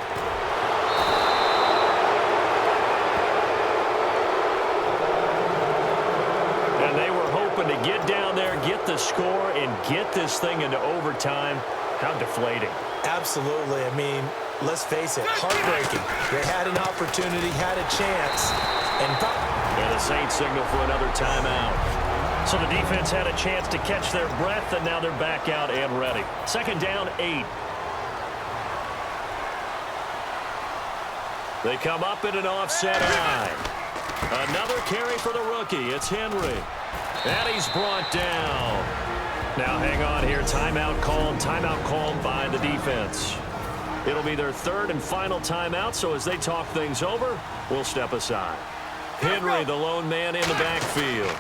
And they were hoping to get down there, get the score, and get this thing into overtime. How deflating. Absolutely. I mean, let's face it, heartbreaking. They had an opportunity, had a chance, and the Saints signal for another timeout. So the defense had a chance to catch their breath, and now they're back out and ready. Second down, 8. They come up in an offset eye. Another carry for the rookie. It's Henry. And he's brought down. Now hang on here. Timeout called by the defense. It'll be their third and final timeout, so as they talk things over, we'll step aside. Henry, the lone man in the backfield.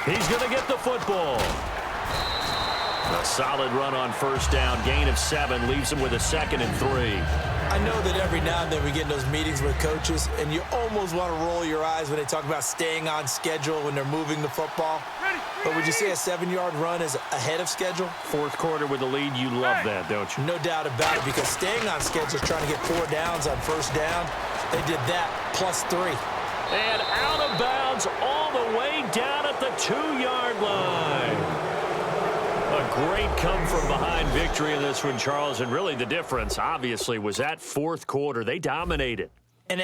He's going to get the football. A solid run on first down. Gain of 7 leaves him with a 2nd and 3. I know that every now and then we get in those meetings with coaches, and you almost want to roll your eyes when they talk about staying on schedule when they're moving the football. But would you say a 7-yard run is ahead of schedule? Fourth quarter with the lead, you love that, don't you? No doubt about it, because staying on schedule is trying to get 4 downs on first down. They did that, plus 3. And out of bounds all the way down at the 2-yard line. A great come-from-behind victory in this one, Charles. And really the difference, obviously, was that fourth quarter. They dominated. And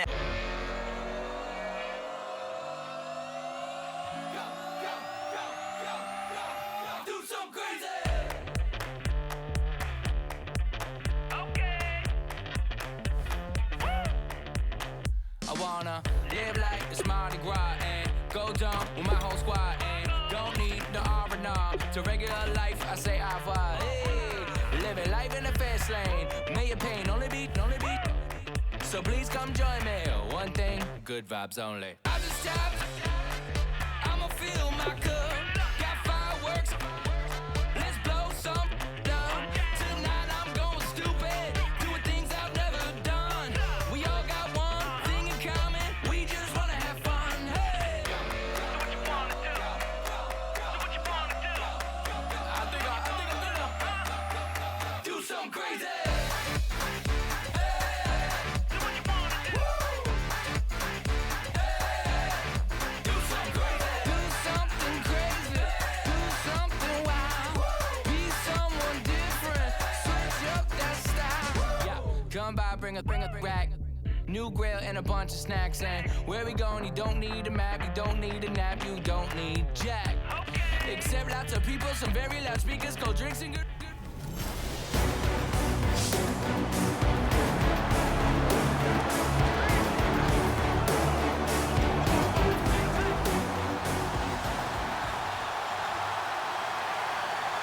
I wanna live like it's Mardi Gras and go dumb with my whole squad and don't need the R&R to regular life. I say au revoir. Hey, living life in the fast lane. May your pain only be. So please come join me. One thing, good vibes only. I just tapped. I'ma fill my cup. Got fireworks. Let's blow some down. Tonight I'm going stupid. Doing things I've never done. We all got one thing in common. We just wanna have fun. Hey. Do what you wanna do. Do what you wanna do. I think I'm gonna do something crazy. Come by, bring a rack. New grill and a bunch of snacks. And where we going, you don't need a map, you don't need a nap, you don't need jack. Except lots of people, some very loud speakers, cold drinks and good.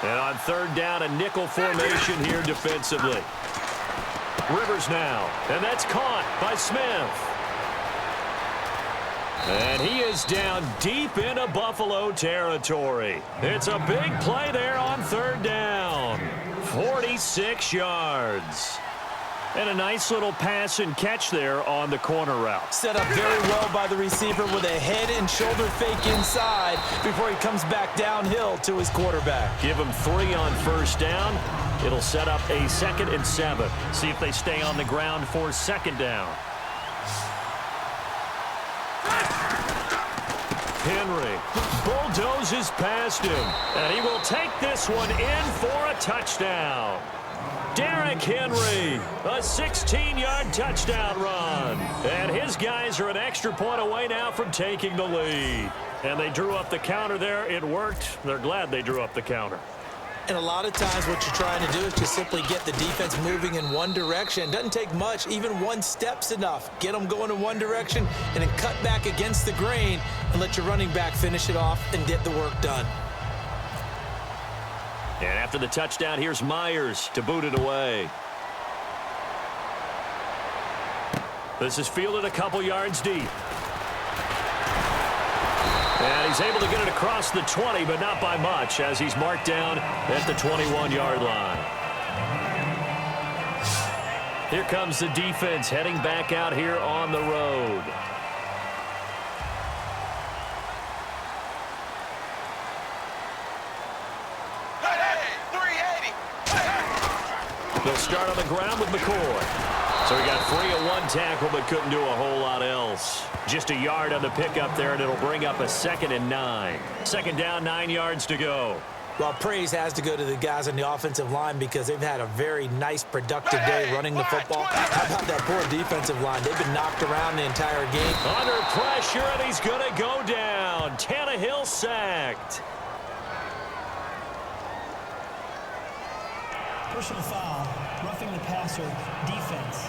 And on third down, a nickel formation here defensively. Rivers now, and that's caught by Smith. And he is down deep into Buffalo territory. It's a big play there on third down. 46 yards. And a nice little pass and catch there on the corner route. Set up very well by the receiver with a head and shoulder fake inside before he comes back downhill to his quarterback. Give him 3 on first down. It'll set up a 2nd and 7. See if they stay on the ground for second down. Henry bulldozes past him, and he will take this one in for a touchdown. Derrick Henry, a 16-yard touchdown run. And his guys are an extra point away now from taking the lead. And they drew up the counter there. It worked. They're glad they drew up the counter. And a lot of times what you're trying to do is just simply get the defense moving in one direction. Doesn't take much. Even one step's enough. Get them going in one direction and then cut back against the grain and let your running back finish it off and get the work done. And after the touchdown, here's Myers to boot it away. This is fielded a couple yards deep. And he's able to get it across the 20, but not by much, as he's marked down at the 21-yard line. Here comes the defense heading back out here on the road. They'll start on the ground with McCoy. So he got free of one tackle, but couldn't do a whole lot else. Just a yard on the pickup there, and it'll bring up a 2nd and 9. Second down, 9 yards to go. Well, praise has to go to the guys on the offensive line because they've had a very nice, productive day running the football. How about that poor defensive line? They've been knocked around the entire game. Under pressure, and he's going to go down. Tannehill sacked. Personal foul, roughing the passer, defense.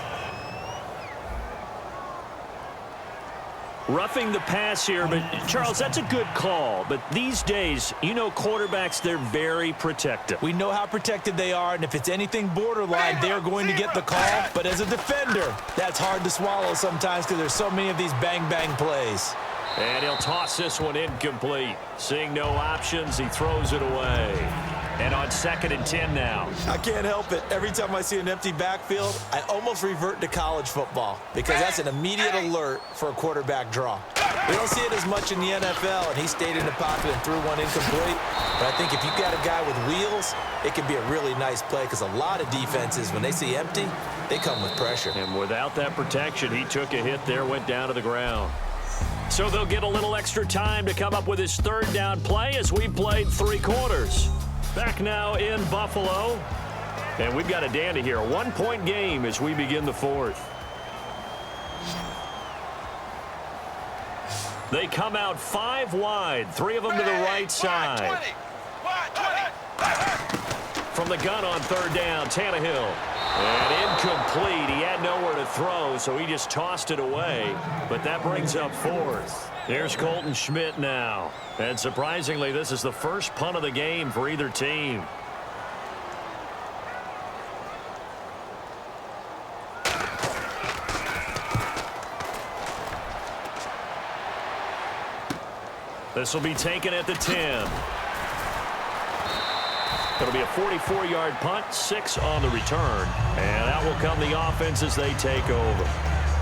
Roughing the pass here, but Charles, that's a good call. But these days, you know, quarterbacks, they're very protective. We know how protected they are, and if it's anything borderline, they're going to get the call. But as a defender, that's hard to swallow sometimes because there's so many of these bang-bang plays. And he'll toss this one incomplete. Seeing no options, he throws it away. And on 2nd and 10 now. I can't help it. Every time I see an empty backfield, I almost revert to college football because that's an immediate alert for a quarterback draw. We don't see it as much in the NFL, and he stayed in the pocket and threw one incomplete. But I think if you've got a guy with wheels, it can be a really nice play because a lot of defenses, when they see empty, they come with pressure. And without that protection, he took a hit there, went down to the ground. So they'll get a little extra time to come up with his 3rd down play as we played 3 quarters. Back now in Buffalo. And we've got a dandy here. A 1-point game as we begin the 4th. They come out 5 wide. 3 of them to the right side. From the gun on 3rd down, Tannehill. And incomplete. He had nowhere to throw, so he just tossed it away. But that brings up 4th. Here's Colton Schmidt now. And surprisingly, this is the first punt of the game for either team. This will be taken at the 10. It'll be a 44-yard punt, 6 on the return. And out will come the offense as they take over.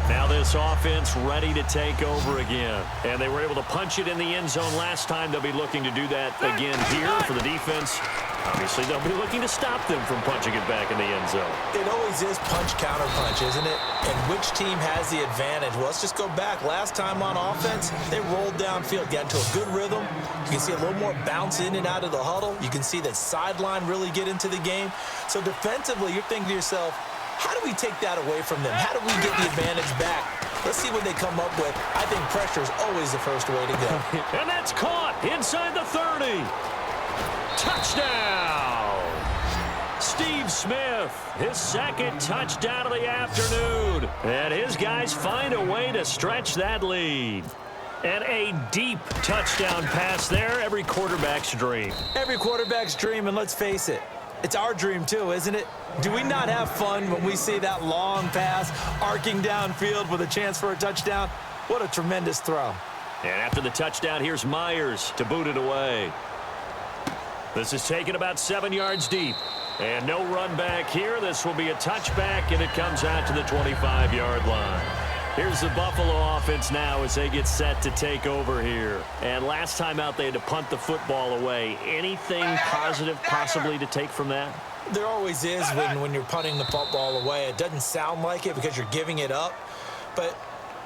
Now this offense ready to take over again. And they were able to punch it in the end zone last time. They'll be looking to do that again here for the defense. Obviously, they'll be looking to stop them from punching it back in the end zone. It always is punch-counter-punch, isn't it? And which team has the advantage? Well, let's just go back. Last time on offense, they rolled downfield, got into a good rhythm. You can see a little more bounce in and out of the huddle. You can see the sideline really get into the game. So defensively, you're thinking to yourself, how do we take that away from them? How do we get the advantage back? Let's see what they come up with. I think pressure is always the first way to go. And that's caught inside the 30. Touchdown! Steve Smith, his 2nd touchdown of the afternoon. And his guys find a way to stretch that lead. And a deep touchdown pass there, every quarterback's dream. Every quarterback's dream, and let's face it, it's our dream too, isn't it? Do we not have fun when we see that long pass arcing downfield with a chance for a touchdown? What a tremendous throw. And after the touchdown, here's Myers to boot it away. This is taken about 7 yards deep. And no run back here. This will be a touchback, and it comes out to the 25-yard line. Here's the Buffalo offense now as they get set to take over here. And last time out, they had to punt the football away. Anything positive possibly to take from that? There always is when you're punting the football away. It doesn't sound like it because you're giving it up, but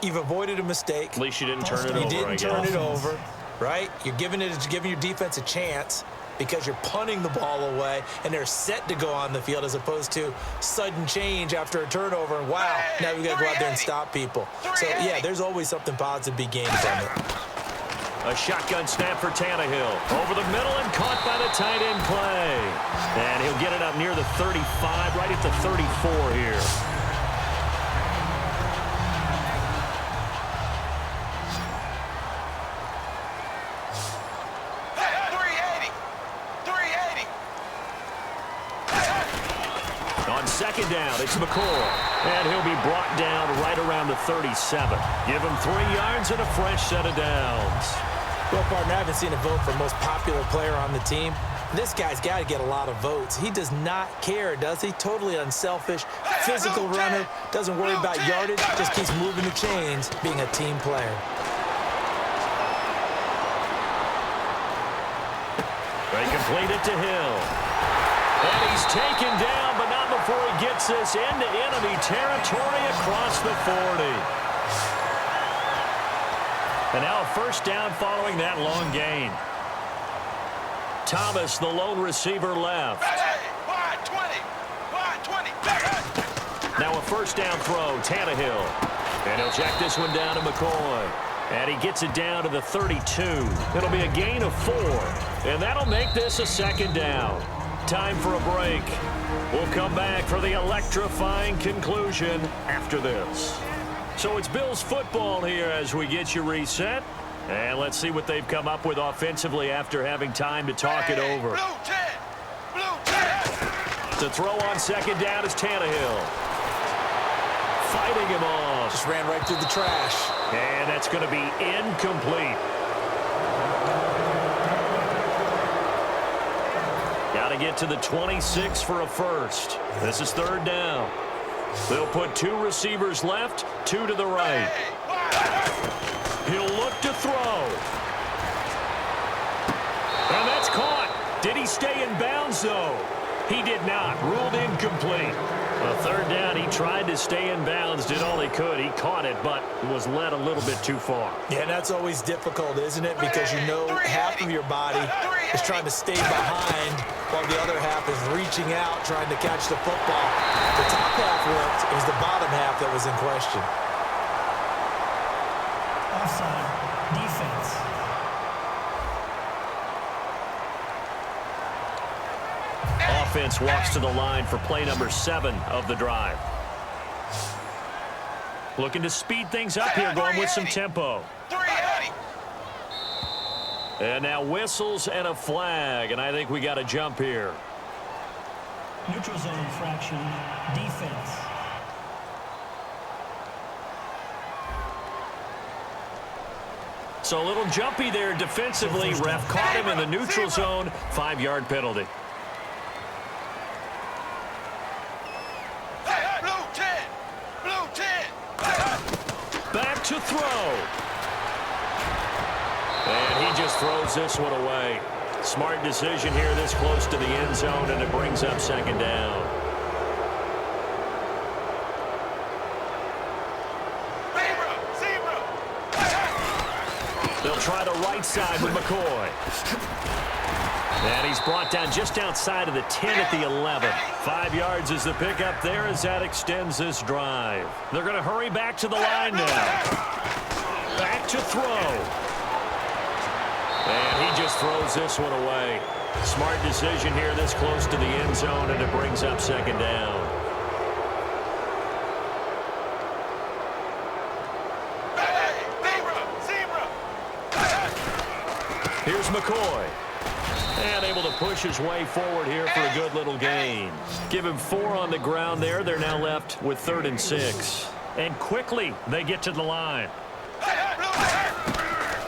you've avoided a mistake. At least you didn't turn it over, You didn't turn it over, right? You're giving your defense a chance because you're punting the ball away, and they're set to go on the field as opposed to sudden change after a turnover. And wow, now we've got to go out there and stop people. So, yeah, there's always something positive to be gained from it. A shotgun snap for Tannehill. Over the middle and caught by the tight end play. And he'll get it up near the 35, right at the 34 here. On 2nd down, it's McCoy. And he'll be brought down right around the 37. Give him 3 yards and a fresh set of downs. Well, partner, I haven't seen a vote for most popular player on the team. This guy's got to get a lot of votes. He does not care, does he? Totally unselfish, physical runner, doesn't worry about yardage, just keeps moving the chains, being a team player. They complete it to Hill. And he's taken down, but not before he gets this into enemy territory across the 40. And now a first down following that long gain. Thomas, the lone receiver, left. Wide 20. Wide 20. Now a first down throw, Tannehill. And he'll check this one down to McCoy. And he gets it down to the 32. It'll be a gain of 4. And that'll make this a second down. Time for a break. We'll come back for the electrifying conclusion after this. So it's Bills football here as we get you reset. And let's see what they've come up with offensively after having time to talk it over. Blue 10. Blue 10. The throw on second down is Tannehill. Fighting him off. Just ran right through the trash. And that's going to be incomplete. Got to get to the 26 for a first. This is third down. They'll put 2 receivers left, 2 to the right. He'll look to throw. And that's caught. Did he stay in bounds, though? He did not. Ruled incomplete. A third down, he tried to stay in bounds, did all he could. He caught it, but was led a little bit too far. Yeah, that's always difficult, isn't it? Because you know half of your body is trying to stay behind while the other half is reaching out, trying to catch the football. The top half worked. It was the bottom half that was in question. Offside. Defense. Offense walks to the line for play number 7 of the drive. Looking to speed things up here, going with some tempo. 380. And now whistles and a flag, and I think we got a jump here. Neutral zone infraction. Defense. So a little jumpy there defensively. Ref caught him in the neutral zone. 5-yard penalty. Blue 10. Blue 10. Back to throw. And he just throws this one away. Smart decision here this close to the end zone, and it brings up second down. Zero. They'll try the right side with McCoy. And he's brought down just outside of the 10 at the 11. 5 yards is the pickup there as that extends this drive. They're going to hurry back to the line now. Back to throw. And he just throws this one away. Smart decision here this close to the end zone, and it brings up second down. Here's McCoy. And able to push his way forward here for a good little gain. Give him 4 on the ground there. They're now left with 3rd and 6. And quickly they get to the line.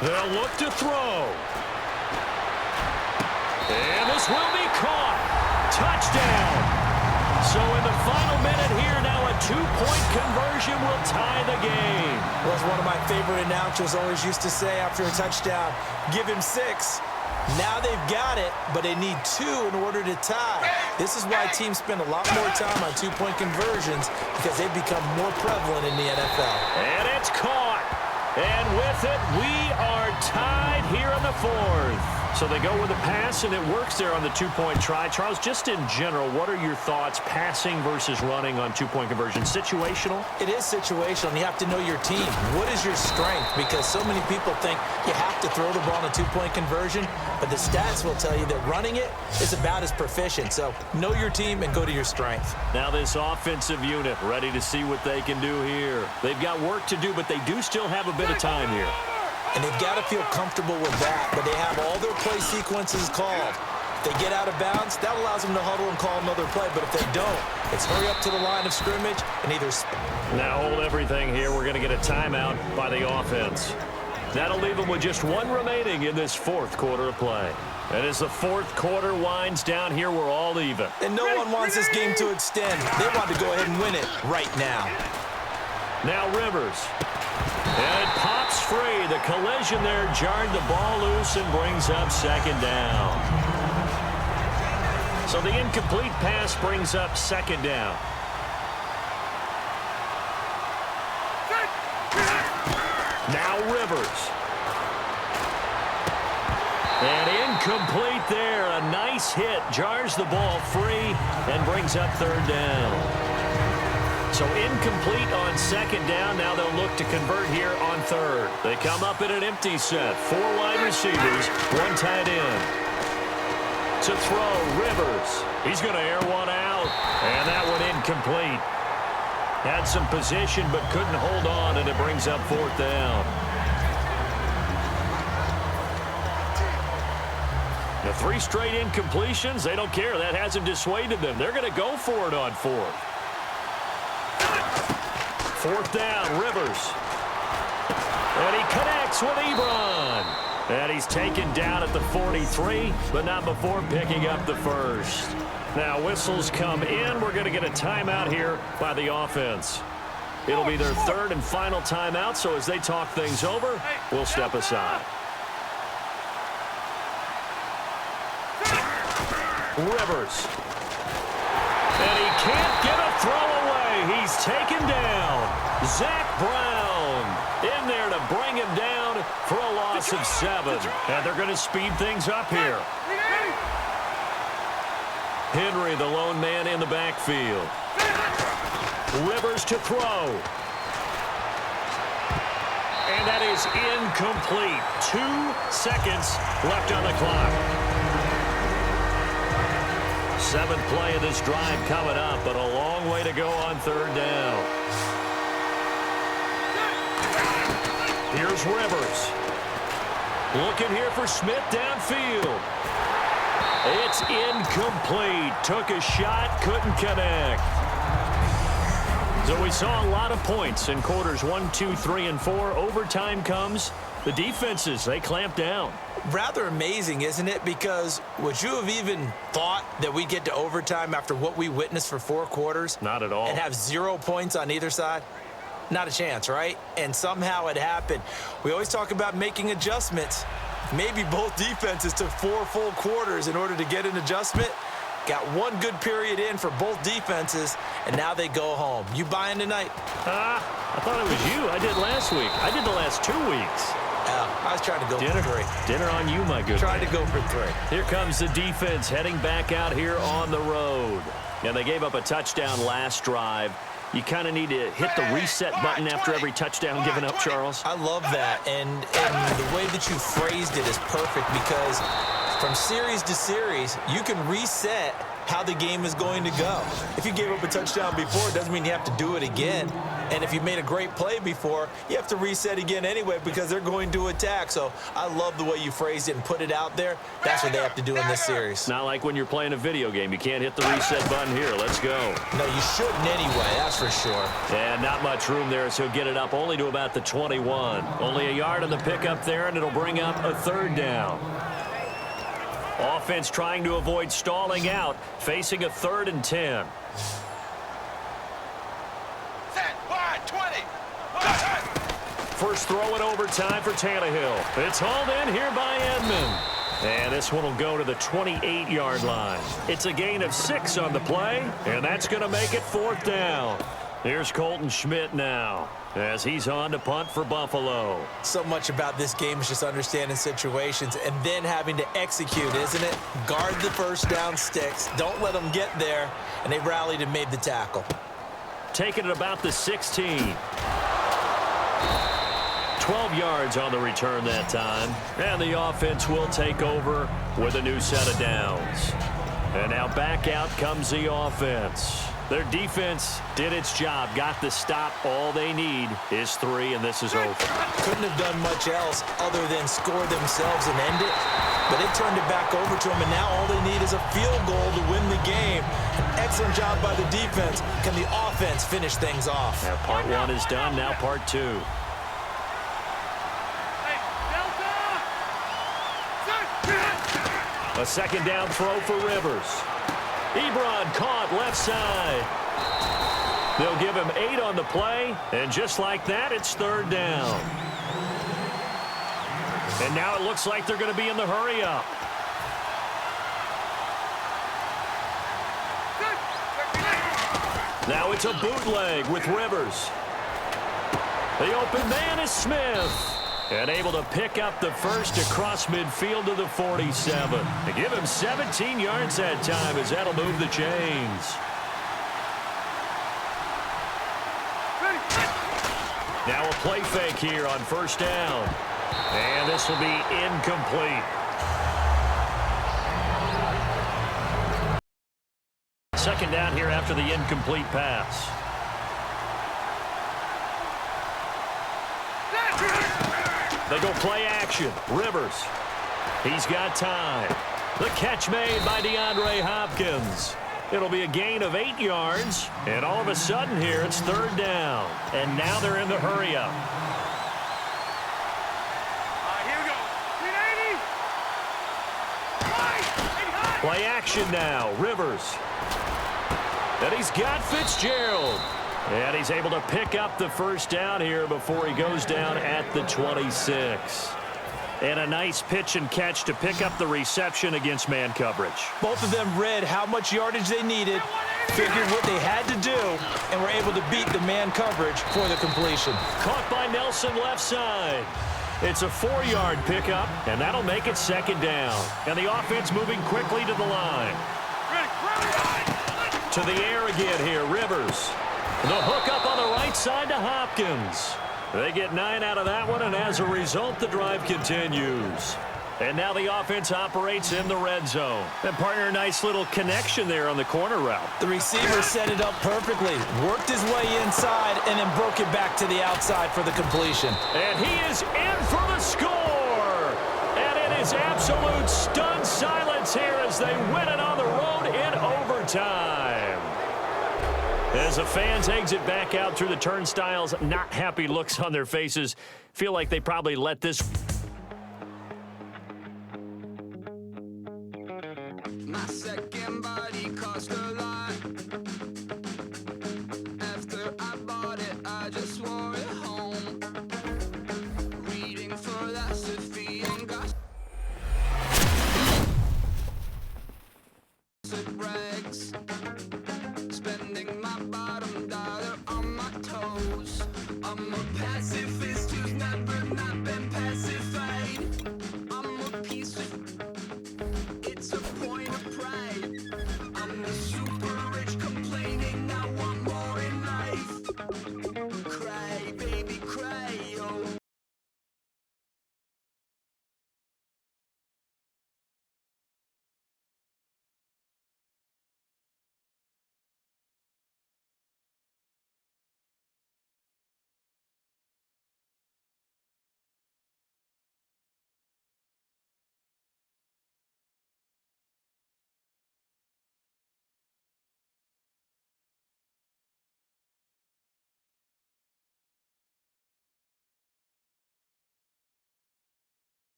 They'll look to throw. And this will be caught. Touchdown. So in the final minute here, now a 2-point conversion will tie the game. Well, as one of my favorite announcers always used to say after a touchdown, give him 6. Now they've got it, but they need 2 in order to tie. This is why teams spend a lot more time on 2-point conversions, because they've become more prevalent in the NFL. And it's caught. And with it, we are tied here in the 4th. So they go with a pass, and it works there on the 2-point try. Charles, just in general, what are your thoughts passing versus running on 2-point conversion? Situational? It is situational. You have to know your team. What is your strength? Because so many people think you have to throw the ball on a 2-point conversion, but the stats will tell you that running it is about as proficient. So know your team and go to your strength. Now this offensive unit ready to see what they can do here. They've got work to do, but they do still have a bit of time here. And they've got to feel comfortable with that, but they have all their play sequences called. If they get out of bounds, that allows them to huddle and call another play, but if they don't, it's hurry up to the line of scrimmage and either... Now hold everything here. We're going to get a timeout by the offense. That'll leave them with just 1 remaining in this 4th quarter of play. And as the 4th quarter winds down here, we're all even. And no one wants this game to extend. They want to go ahead and win it right now. Now Rivers. And it pops free. The collision there jarred the ball loose and brings up second down. So the incomplete pass brings up second down. Now Rivers. And Incomplete there. A nice hit. Jars the ball free and brings up third down. So incomplete on second down. Now they'll look to convert here on third. They come up in an empty set. 4 wide receivers, 1 tight end. To throw, Rivers. He's going to air one out. And that one incomplete. Had some position but couldn't hold on, and it brings up fourth down. The 3 straight incompletions, they don't care. That hasn't dissuaded them. They're going to go for it on fourth. Fourth down, Rivers. And he connects with Ebron. And he's taken down at the 43, but not before picking up the first. Now whistles come in. We're going to get a timeout here by the offense. It'll be their third and final timeout, so as they talk things over, we'll step aside. Rivers. And he can't get a throw away. He's taken down. Zach Brown in there to bring him down for a loss of 7. And they're going to speed things up here. Henry, the lone man in the backfield. Rivers to throw. And that is incomplete. 2 seconds left on the clock. 7th play of this drive coming up, but a long way to go on third down. Here's Rivers. Looking here for Smith downfield. It's incomplete. Took a shot, couldn't connect. So we saw a lot of points in quarters 1, 2, 3, and 4. Overtime comes. The defenses, they clamp down. Rather amazing, isn't it? Because would you have even thought that we'd get to overtime after what we witnessed for 4 quarters? Not at all. And have 0 points on either side? Not a chance, right? And somehow it happened. We always talk about making adjustments. Maybe both defenses took 4 full quarters in order to get an adjustment. Got 1 good period in for both defenses, and now they go home. You buying tonight? I thought it was you. I did last week. I did the last 2 weeks. I was trying to go for 3. Dinner on you, my good Trying man. to go for 3. Here comes the defense heading back out here on the road. And they gave up a touchdown last drive. You kind of need to hit the reset button after every touchdown given up, Charles. I love that, and the way that you phrased it is perfect because from series to series, you can reset how the game is going to go. If you gave up a touchdown before, it doesn't mean you have to do it again. And if you made a great play before, you have to reset again anyway because they're going to attack. So I love the way you phrased it and put it out there. That's what they have to do in this series. Not like when you're playing a video game. You can't hit the reset button here. Let's go. No, you shouldn't anyway, that's for sure. And not much room there, so he'll get it up only to about the 21. Only a yard on the pickup there, and it'll bring up a third down. Offense trying to avoid stalling out, facing a 3rd and 10. Set, wide, 20. First throw in overtime for Tannehill. It's hauled in here by Edmond. And this one will go to the 28-yard line. It's a gain of 6 on the play, and that's going to make it 4th down. Here's Colton Schmidt now as he's on to punt for Buffalo. So much about this game is just understanding situations and then having to execute, isn't it? Guard the first down sticks. Don't let them get there. And they rallied and made the tackle. Taking it about the 16. 12 yards on the return that time. And the offense will take over with a new set of downs. And now back out comes the offense. Their defense did its job, got the stop. All they need is 3, and this is over. Couldn't have done much else other than score themselves and end it. But they turned it back over to them, and now all they need is a field goal to win the game. Excellent job by the defense. Can the offense finish things off? Now part 1 is done, now part 2. A second down throw for Rivers. Ebron caught left side. They'll give him 8 on the play, and just like that, it's 3rd down. And now it looks like they're going to be in the hurry up. Now it's a bootleg with Rivers. The open man is Smith. And able to pick up the first across midfield to the 47. They give him 17 yards that time as that'll move the chains. Now a play fake here on first down. And this will be incomplete. Second down here after the incomplete pass. They go play action. Rivers. He's got time. The catch made by DeAndre Hopkins. It'll be a gain of 8 yards. And all of a sudden here, it's third down. And now they're in the hurry-up. Here we go. 380. Play action now. Rivers. And he's got Fitzgerald. And he's able to pick up the first down here before he goes down at the 26. And a nice pitch and catch to pick up the reception against man coverage. Both of them read how much yardage they needed, figured what they had to do, and were able to beat the man coverage for the completion. Caught by Nelson left side. It's a 4-yard pickup, and that'll make it second down. And the offense moving quickly to the line. To the air again here, Rivers. The hook up on the right side to Hopkins. They get 9 out of that one, and as a result, the drive continues. And now the offense operates in the red zone. And partner, a nice little connection there on the corner route. The receiver set it up perfectly, worked his way inside, and then broke it back to the outside for the completion. And he is in for the score. And it is absolute stunned silence here as they win it on the road in overtime. As the fans exit back out through the turnstiles, not happy looks on their faces. Feel like they probably let this... My second body cost a lot.